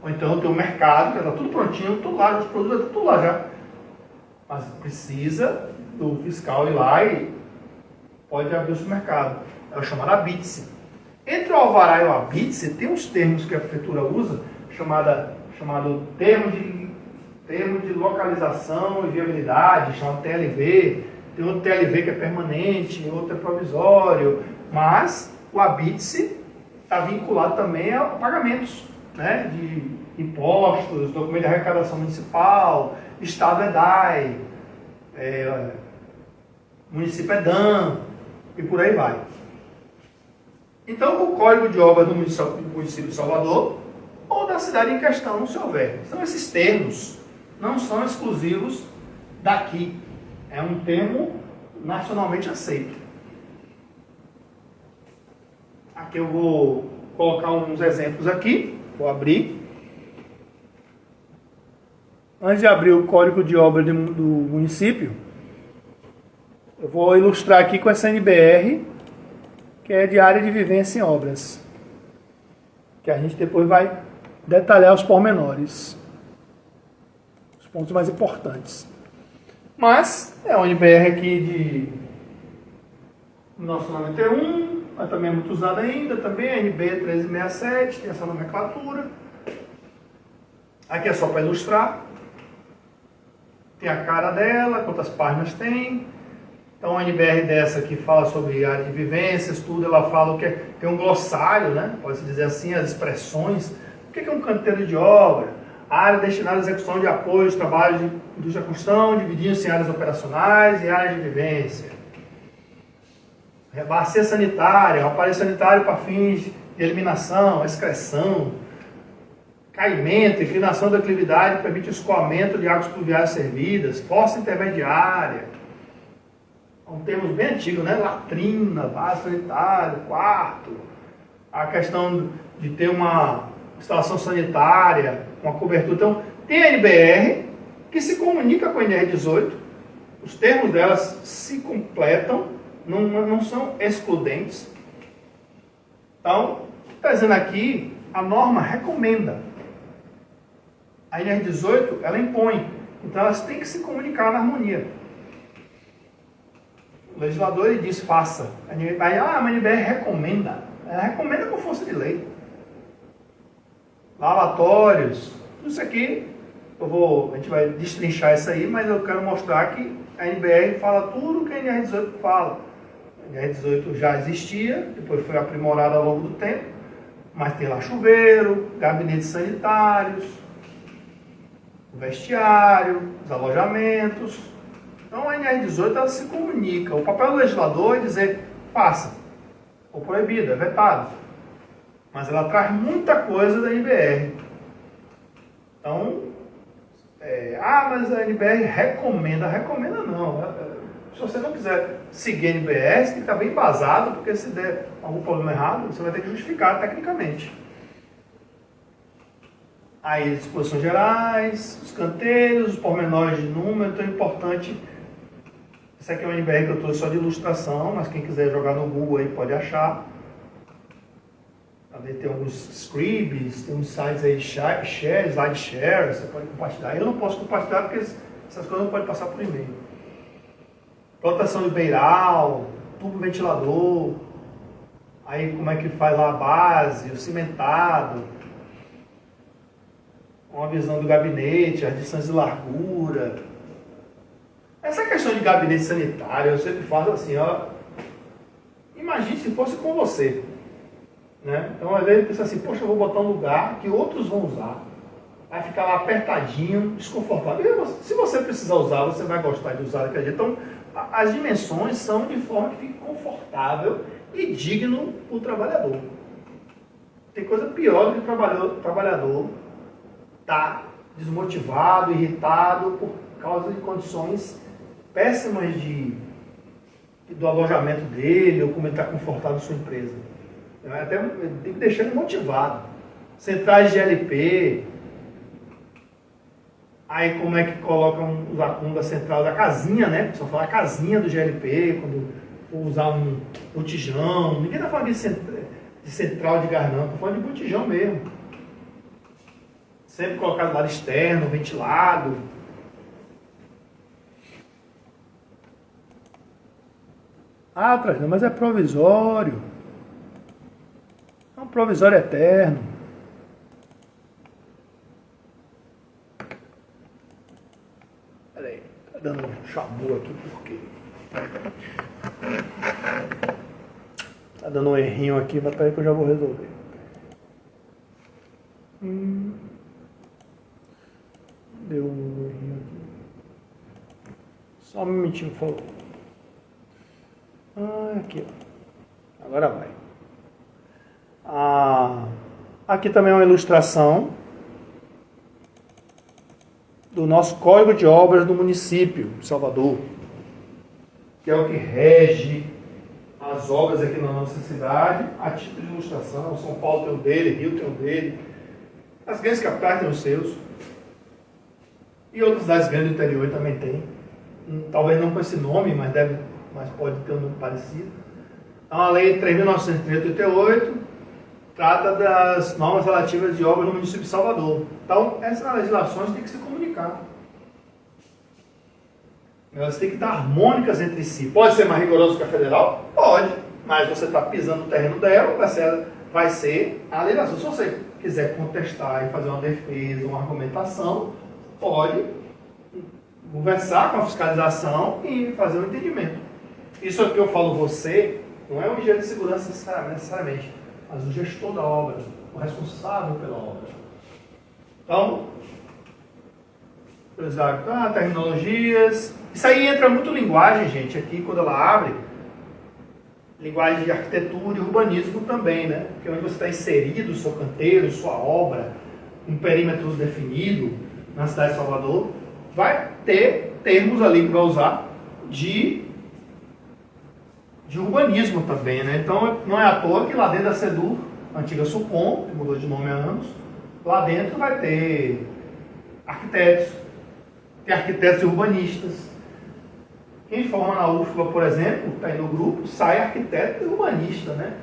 Ou então eu tenho um mercado, que está tudo prontinho, tudo lá, os produtos estão tudo lá já. Mas precisa do fiscal ir lá e pode abrir o supermercado. É o chamado habite-se. Entre o alvará e o habite-se, tem uns termos que a prefeitura usa, chamado termo de localização e viabilidade, chamado TLV. Tem outro TLV que é permanente, outro é provisório, mas o habite-se está vinculado também a pagamentos, né, de impostos, documento de arrecadação municipal, Estado é DAI, município é DAM, e por aí vai. Então, o Código de Obras do município de Salvador, ou da cidade em questão, se houver. Então, esses termos não são exclusivos daqui. É um termo nacionalmente aceito. Aqui eu vou colocar uns exemplos aqui. Vou abrir. Antes de abrir o Código de Obras do município, eu vou ilustrar aqui com essa NBR, que é de área de vivência em obras, que a gente depois vai detalhar os pormenores, os pontos mais importantes. Mas é uma NBR aqui de 1991, mas também é muito usada ainda, também a NB 1367, tem essa nomenclatura. Aqui é só para ilustrar. Tem a cara dela, quantas páginas tem. Então, a NBR dessa que fala sobre área de vivências, tudo, ela fala que tem um glossário, né? Pode-se dizer assim, as expressões. O que é um canteiro de obra? A área destinada à execução de apoio aos trabalhos de indústria construção, dividindo-se em áreas operacionais e áreas de vivência. Bacia sanitária, aparelho sanitário para fins de eliminação, excreção, caimento, inclinação da declividade permite o escoamento de águas pluviais servidas, fossa intermediária. Um termo bem antigo, né? Latrina, vaso sanitário, quarto. A questão de ter uma instalação sanitária, uma cobertura. Então, tem a NBR que se comunica com a NR18. Os termos delas se completam, não são excludentes. Então, está dizendo aqui, a norma recomenda. A NR18, ela impõe. Então elas têm que se comunicar na harmonia. O legislador ele diz, faça. A NBR recomenda. Ela recomenda com força de lei. Lavatórios, tudo isso aqui, a gente vai destrinchar isso aí, mas eu quero mostrar que a NBR fala tudo o que a NR18 fala. A NR18 já existia, depois foi aprimorada ao longo do tempo, mas tem lá chuveiro, gabinetes sanitários, o vestiário, os alojamentos. Então a NR18 ela se comunica. O papel do legislador é dizer, faça, ou proibido, é vetado. Mas ela traz muita coisa da NBR. Então, mas a NBR recomenda. Recomenda não. Se você não quiser seguir a NBR, você tem que estar bem embasado, porque se der algum problema errado, você vai ter que justificar tecnicamente. Aí, disposições gerais, os canteiros, os pormenores de número, então é importante. Essa aqui é uma NBR que eu trouxe só de ilustração, mas quem quiser jogar no Google aí pode achar. Tem alguns scribes, tem uns sites aí, slide share, você pode compartilhar. Eu não posso compartilhar porque essas coisas não podem passar por e-mail. Proteção de beiral, tubo ventilador, aí como é que faz lá a base, o cimentado, uma visão do gabinete, as distâncias de largura. Essa questão de gabinete sanitário, eu sempre faço assim, ó. Imagine se fosse com você. Né? Então, às vezes, pensa assim, poxa, eu vou botar um lugar que outros vão usar. Vai ficar lá apertadinho, desconfortável. Se você precisar usar, você vai gostar de usar daquele jeito. Então, as dimensões são de forma que fique confortável e digno para o trabalhador. Tem coisa pior do que o trabalhador estar desmotivado, irritado por causa de condições péssimas do alojamento dele ou como ele está confortável em sua empresa. Até tem que deixar ele motivado. Centrais de GLP. Aí como é que colocam os acúmulos da central da casinha, né? Só falar casinha do GLP, quando for usar um botijão. Ninguém está falando de central de gás, não. Está falando de botijão mesmo. Sempre colocado do lado externo, ventilado. Trajano, mas é provisório. É um provisório eterno. Peraí, tá dando um chabu aqui por quê? Tá dando um errinho aqui, mas peraí que eu já vou resolver. Deu um errinho aqui. Só um minutinho, por favor. Aqui, ó. Agora vai. Aqui também é uma ilustração do nosso Código de Obras do município de Salvador, que é o que rege as obras aqui na nossa cidade, a título de ilustração. São Paulo tem o dele, Rio tem o dele, as grandes capitais têm os seus, e outras cidades grandes do interior também tem. Talvez não com esse nome, mas pode ter um nome parecido. Então, a Lei 3.938 trata das normas relativas de obras no município de Salvador. Então, essas legislações têm que se comunicar. Elas têm que estar harmônicas entre si. Pode ser mais rigoroso que a federal? Pode. Mas você está pisando no terreno dela, vai ser a legislação. Se você quiser contestar e fazer uma defesa, uma argumentação, pode conversar com a fiscalização e fazer um entendimento. Isso aqui eu falo você, não é o engenheiro de segurança necessariamente, mas o gestor da obra, o responsável pela obra. Então, terminologias. Isso aí entra muito linguagem, gente, aqui quando ela abre. Linguagem de arquitetura e urbanismo também, né? Porque onde você está inserido, o seu canteiro, sua obra, um perímetro definido na cidade de Salvador, vai ter termos ali que vai usar de urbanismo também, né? Então, não é à toa que lá dentro da SEDUR, a antiga SUCOM, que mudou de nome há anos, lá dentro vai ter arquitetos, tem arquitetos e urbanistas. Quem forma na UFBA, por exemplo, está aí no grupo, sai arquiteto e urbanista, né?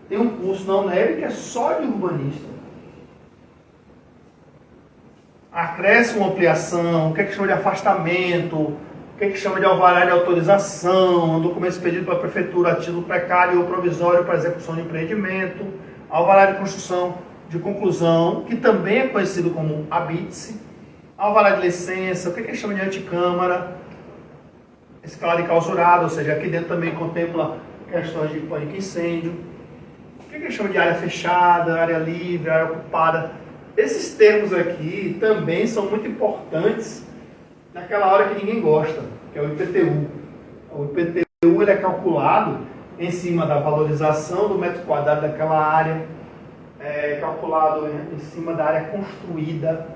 Tem um curso na UNEB que é só de urbanista. acréscimo ou ampliação, o que é que chama de afastamento, o que é que chama de alvará de autorização, um documento expedido pela prefeitura a título precário ou provisório para execução de empreendimento, alvará de construção de conclusão, que também é conhecido como habite-se, alvará de licença, o que é que chama de anticâmara, escala de clausurado, ou seja, aqui dentro também contempla questões de pânico e incêndio, o que é que chama de área fechada, área livre, área ocupada. Esses termos aqui também são muito importantes naquela hora que ninguém gosta, que é o IPTU. O IPTU ele é calculado em cima da valorização do metro quadrado daquela área, é calculado em cima da área construída,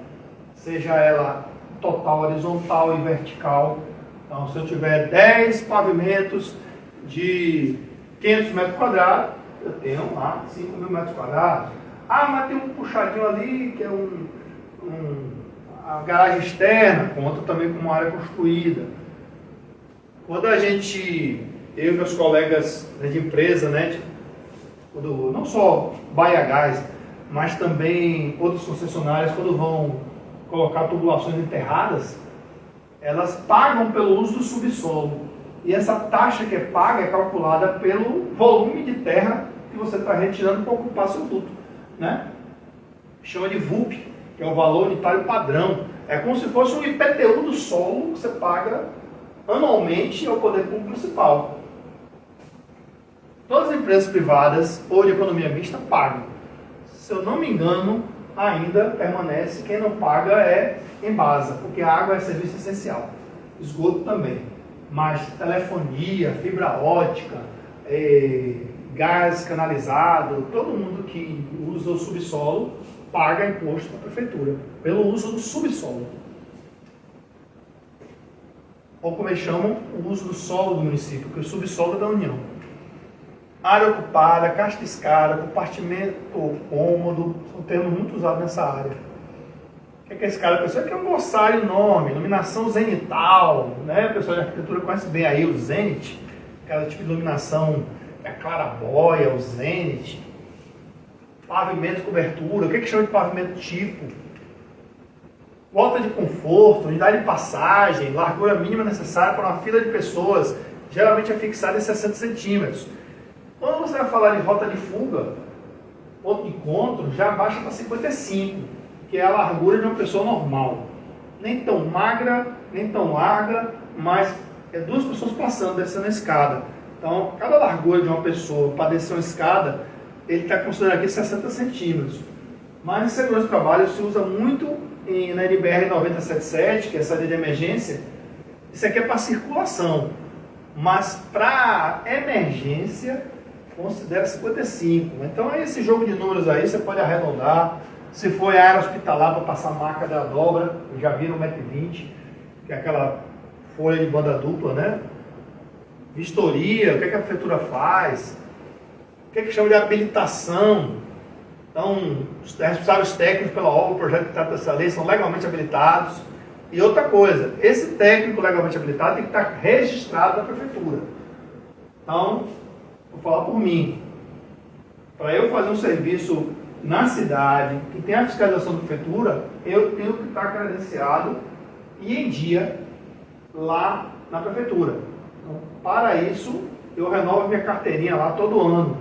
seja ela total, horizontal e vertical. Então, se eu tiver 10 pavimentos de 500 metros quadrados, eu tenho lá 5.000 metros quadrados. Ah, mas tem um puxadinho ali, que é a garagem externa, conta também como área construída. Quando a gente, eu e meus colegas de empresa, né, não só Baia Gás, mas também outras concessionárias, quando vão colocar tubulações enterradas, elas pagam pelo uso do subsolo. E essa taxa que é paga é calculada pelo volume de terra que você está retirando para ocupar seu duto, né? Chama de VUP, que é o valor unitário padrão. É como se fosse um IPTU do solo que você paga anualmente ao poder público municipal. Todas as empresas privadas ou de economia mista pagam. Se eu não me engano, ainda permanece, quem não paga é Embasa, porque a água é serviço essencial, esgoto também, mas telefonia, fibra ótica, gás canalizado, todo mundo que usa o subsolo paga imposto para a prefeitura, pelo uso do subsolo. Ou como eles chamam, o uso do solo do município, que é o subsolo da União. Área ocupada, caixa de escada, compartimento cômodo, são termos muito usados nessa área. O que é esse cara? A pessoa que é um glossário enorme, iluminação zenital, né? A pessoa de arquitetura conhece bem aí o zenit, aquela tipo de iluminação, a clarabóia, o zenit, pavimento, cobertura, o que chama de pavimento tipo, volta de conforto, unidade de passagem, largura mínima necessária para uma fila de pessoas, geralmente é fixada em 60 centímetros. Quando você vai falar de rota de fuga, ponto de encontro, já baixa para 55, que é a largura de uma pessoa normal. Nem tão magra, nem tão larga, mas é duas pessoas passando, descendo a escada. Então, cada largura de uma pessoa para descer uma escada, ele está considerando aqui 60 centímetros. Mas em segurança do trabalho se usa muito na NBR 977, que é essa de emergência. Isso aqui é para circulação, mas para emergência considera 55. Então é esse jogo de números aí, você pode arredondar. Se for a área hospitalar para passar a marca da dobra, já viram 1,20 m, que é aquela folha de banda dupla, né? Vistoria, o que a prefeitura faz, o que chama de habilitação. Então, os responsáveis técnicos pela obra, o projeto que trata dessa lei, são legalmente habilitados. E outra coisa, esse técnico legalmente habilitado tem que estar registrado na prefeitura. Então, vou falar por mim. Para eu fazer um serviço na cidade, que tem a fiscalização da prefeitura, eu tenho que estar credenciado e em dia lá na prefeitura. Então, para isso, eu renovo minha carteirinha lá todo ano.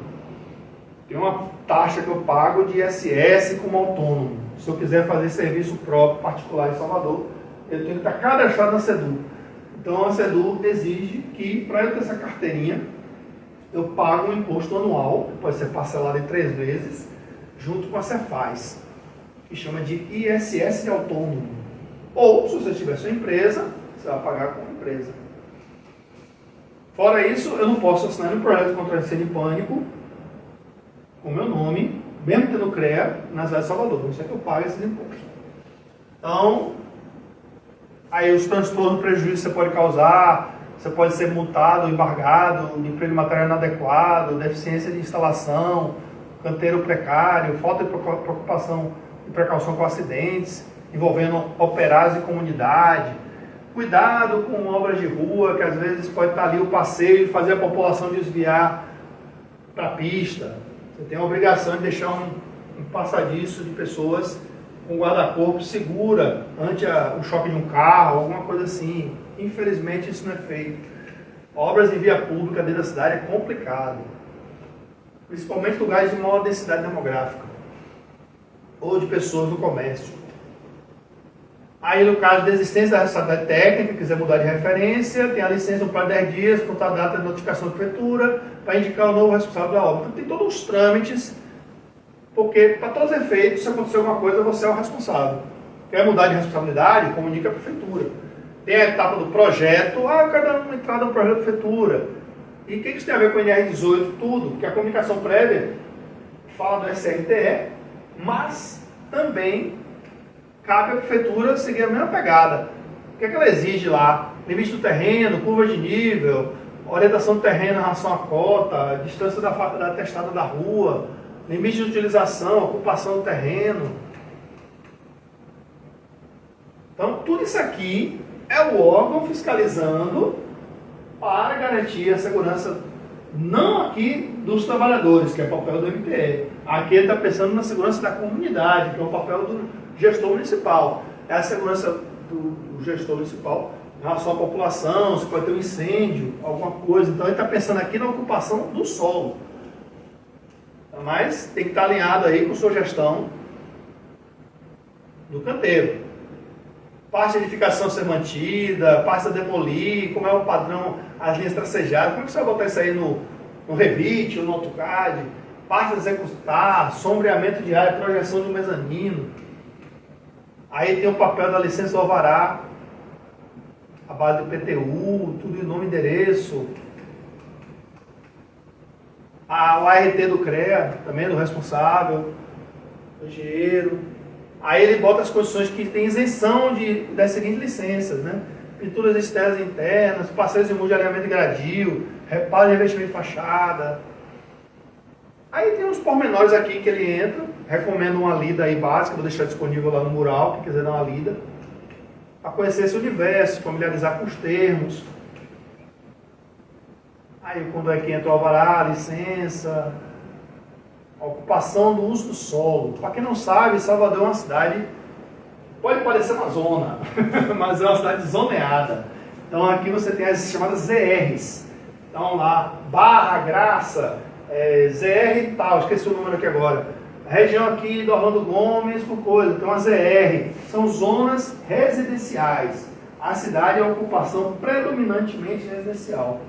Tem uma taxa que eu pago de ISS como autônomo. Se eu quiser fazer serviço próprio, particular em Salvador, eu tenho que estar cadastrado na CEDU. Então a CEDU exige que, para eu ter essa carteirinha, eu pago um imposto anual, que pode ser parcelado em 3 vezes, junto com a Cefaz, que chama de ISS de autônomo. Ou, se você tiver sua empresa, você vai pagar como empresa. Fora isso, eu não posso assinar um projeto contra incêndio e pânico com meu nome, mesmo tendo CREA, na cidade de Salvador. Não sei que eu pague esses impostos. Então, aí os transtornos, prejuízos que você pode causar, você pode ser multado, embargado, emprego de material inadequado, deficiência de instalação, canteiro precário, falta de preocupação e precaução com acidentes, envolvendo operários e comunidade. Cuidado com obras de rua, que às vezes pode estar ali o passeio e fazer a população desviar para a pista. Você tem a obrigação de deixar um passadiço de pessoas um guarda-corpo segura ante o choque de um carro, alguma coisa assim. Infelizmente isso não é feito. Obras em via pública dentro da cidade é complicado. Principalmente lugares de maior densidade demográfica. Ou de pessoas no comércio. Aí no caso de existência da responsabilidade técnica, quiser mudar de referência, tem a licença para 10 dias, contar a data de notificação de prefeitura, para indicar o novo responsável da obra. Então tem todos os trâmites, porque para todos os efeitos, se acontecer alguma coisa, você é o responsável. Quer mudar de responsabilidade, comunica a prefeitura. Tem a etapa do projeto, eu quero dar uma entrada no projeto da prefeitura. E o que isso tem a ver com o NR18? Tudo, porque a comunicação prévia fala do SRTE, mas também cabe à prefeitura seguir a mesma pegada. O que é que ela exige lá? Limite do terreno, curva de nível, orientação do terreno em relação à cota, distância da testada da rua, limite de utilização, ocupação do terreno. Então, tudo isso aqui é o órgão fiscalizando para garantir a segurança, não aqui dos trabalhadores, que é o papel do MTE. Aqui ele está pensando na segurança da comunidade, que é o papel do gestor municipal. É a segurança do gestor municipal em relação à população, se pode ter um incêndio, alguma coisa. Então ele está pensando aqui na ocupação do solo. Mas tem que estar alinhado aí com sua gestão do canteiro. Parte de edificação ser mantida, parte a demolir, como é o padrão, as linhas tracejadas, como é que você vai botar isso aí no Revit ou no AutoCAD? Parte a executar, sombreamento de área, projeção de um mezanino. Aí tem o papel da licença do alvará, a base do PTU, tudo em nome e endereço. O ART do CREA, também do responsável, do engenheiro. Aí ele bota as condições que tem isenção das seguintes licenças, né? Pinturas externas e internas, passeios de muro de alinhamento de gradil, reparo de revestimento de fachada. Aí tem uns pormenores aqui que ele entra, recomendo uma lida aí básica, vou deixar disponível lá no mural, quem quiser dar uma lida, para conhecer esse universo, familiarizar com os termos. Aí quando é que entra o alvará, a licença, a ocupação do uso do solo. Para quem não sabe, Salvador é uma cidade, pode parecer uma zona, mas é uma cidade zoneada. Então aqui você tem as chamadas ZRs. Então lá, Barra, Graça, ZR e tal, esqueci o número aqui agora. A região aqui do Orlando Gomes, por coisa, tem uma ZR. São zonas residenciais. A cidade é uma ocupação predominantemente residencial.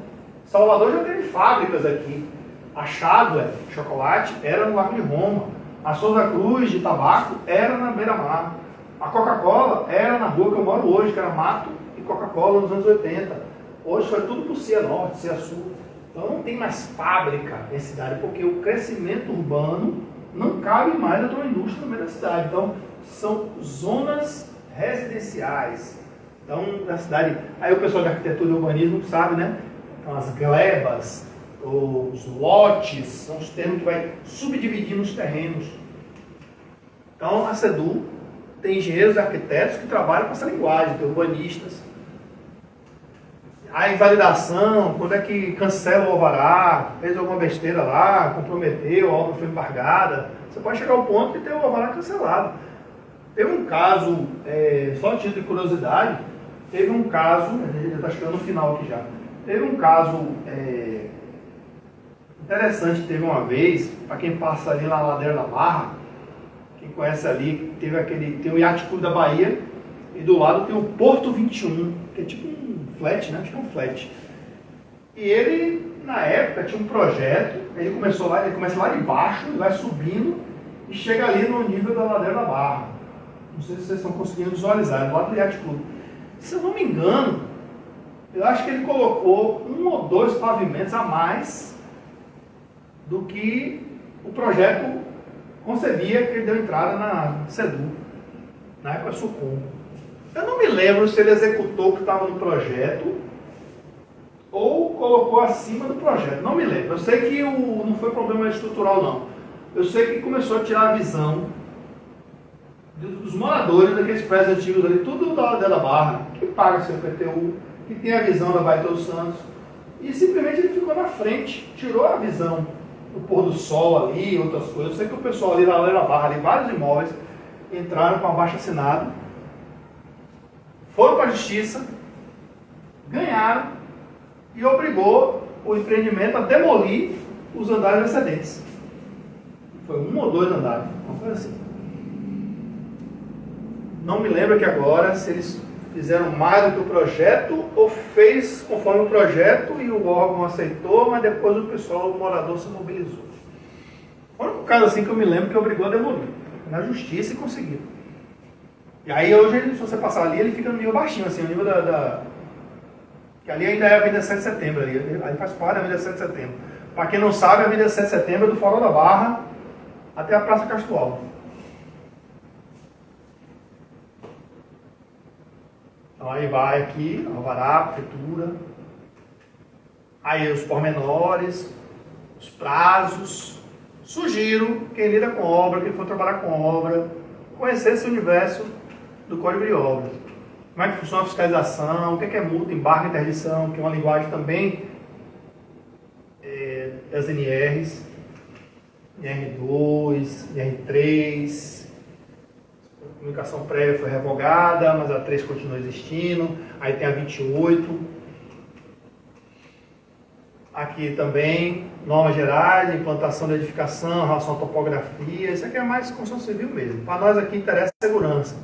Salvador já teve fábricas aqui. A Chadwell, chocolate, era no Largo de Roma. A Souza Cruz, de tabaco, era na beira-mar. A Coca-Cola era na rua que eu moro hoje, que era Mato e Coca-Cola nos anos 80. Hoje foi tudo por Cia Norte, Cia Sul. Então não tem mais fábrica em cidade, porque o crescimento urbano não cabe mais a uma indústria no meio da cidade. Então são zonas residenciais. Então na cidade, aí o pessoal de arquitetura e urbanismo sabe, né? Então as glebas, os lotes, são os termos que vai subdividir nos terrenos. Então a SEDU tem engenheiros e arquitetos que trabalham com essa linguagem, tem urbanistas. A invalidação, quando é que cancela o alvará, fez alguma besteira lá, comprometeu, a obra foi embargada, você pode chegar ao ponto de ter o alvará cancelado. Teve um caso, só a título de curiosidade, teve um caso, a gente está chegando no final aqui já, teve um caso interessante, teve uma vez, para quem passa ali na ladeira da Barra, quem conhece ali, tem o Yacht Clube da Bahia, e do lado tem o Porto 21, que é tipo um flat, né? Acho que é um flat. E ele, na época, tinha um projeto, ele começa lá de baixo, vai subindo, e chega ali no nível da ladeira da Barra. Não sei se vocês estão conseguindo visualizar, é do lado do Yacht Clube. Se eu não me engano, eu acho que ele colocou 1 ou 2 pavimentos a mais do que o projeto concebia, que ele deu entrada na SEDU, na época Sucom. Eu não me lembro se ele executou o que estava no projeto ou colocou acima do projeto, não me lembro. Eu sei que não foi problema estrutural não. Eu sei que começou a tirar a visão dos moradores daqueles prédios antigos ali, tudo da Barra, que paga seu PTU, que tem a visão da Baía dos Santos, e simplesmente ele ficou na frente, tirou a visão do pôr do sol ali, outras coisas. Eu sei que o pessoal ali na Barra, ali, vários imóveis, entraram com abaixo-assinado, foram para a justiça, ganharam e obrigou o empreendimento a demolir os andares excedentes. Foi 1 ou 2 andares, uma coisa assim. Não me lembro aqui agora se eles fizeram mais do que o projeto ou fez conforme o projeto e o órgão aceitou, mas depois o pessoal, o morador, se mobilizou. Foi um caso assim que eu me lembro que obrigou a demolir. Na justiça e conseguiu. E aí hoje, se você passar ali, ele fica no nível baixinho, assim, o nível que ali ainda é a Avenida 7 de Setembro, ali faz parte da Avenida 7 de Setembro. Para quem não sabe, a Avenida 7 de Setembro é do Farol da Barra até a Praça Castro Alves. Então aí vai aqui, alvará, prefeitura, aí os pormenores, os prazos. Sugiro quem lida com obra, quem for trabalhar com obra, conhecer esse universo do Código de Obras. Como é que funciona a fiscalização, o que é multa, embargo, interdição, que é uma linguagem também das NRs, NR2, NR3, a comunicação prévia foi revogada, mas a 3 continua existindo, aí tem a 28, aqui também, normas gerais, implantação de edificação, relação à topografia, isso aqui é mais construção civil mesmo, para nós aqui interessa a segurança.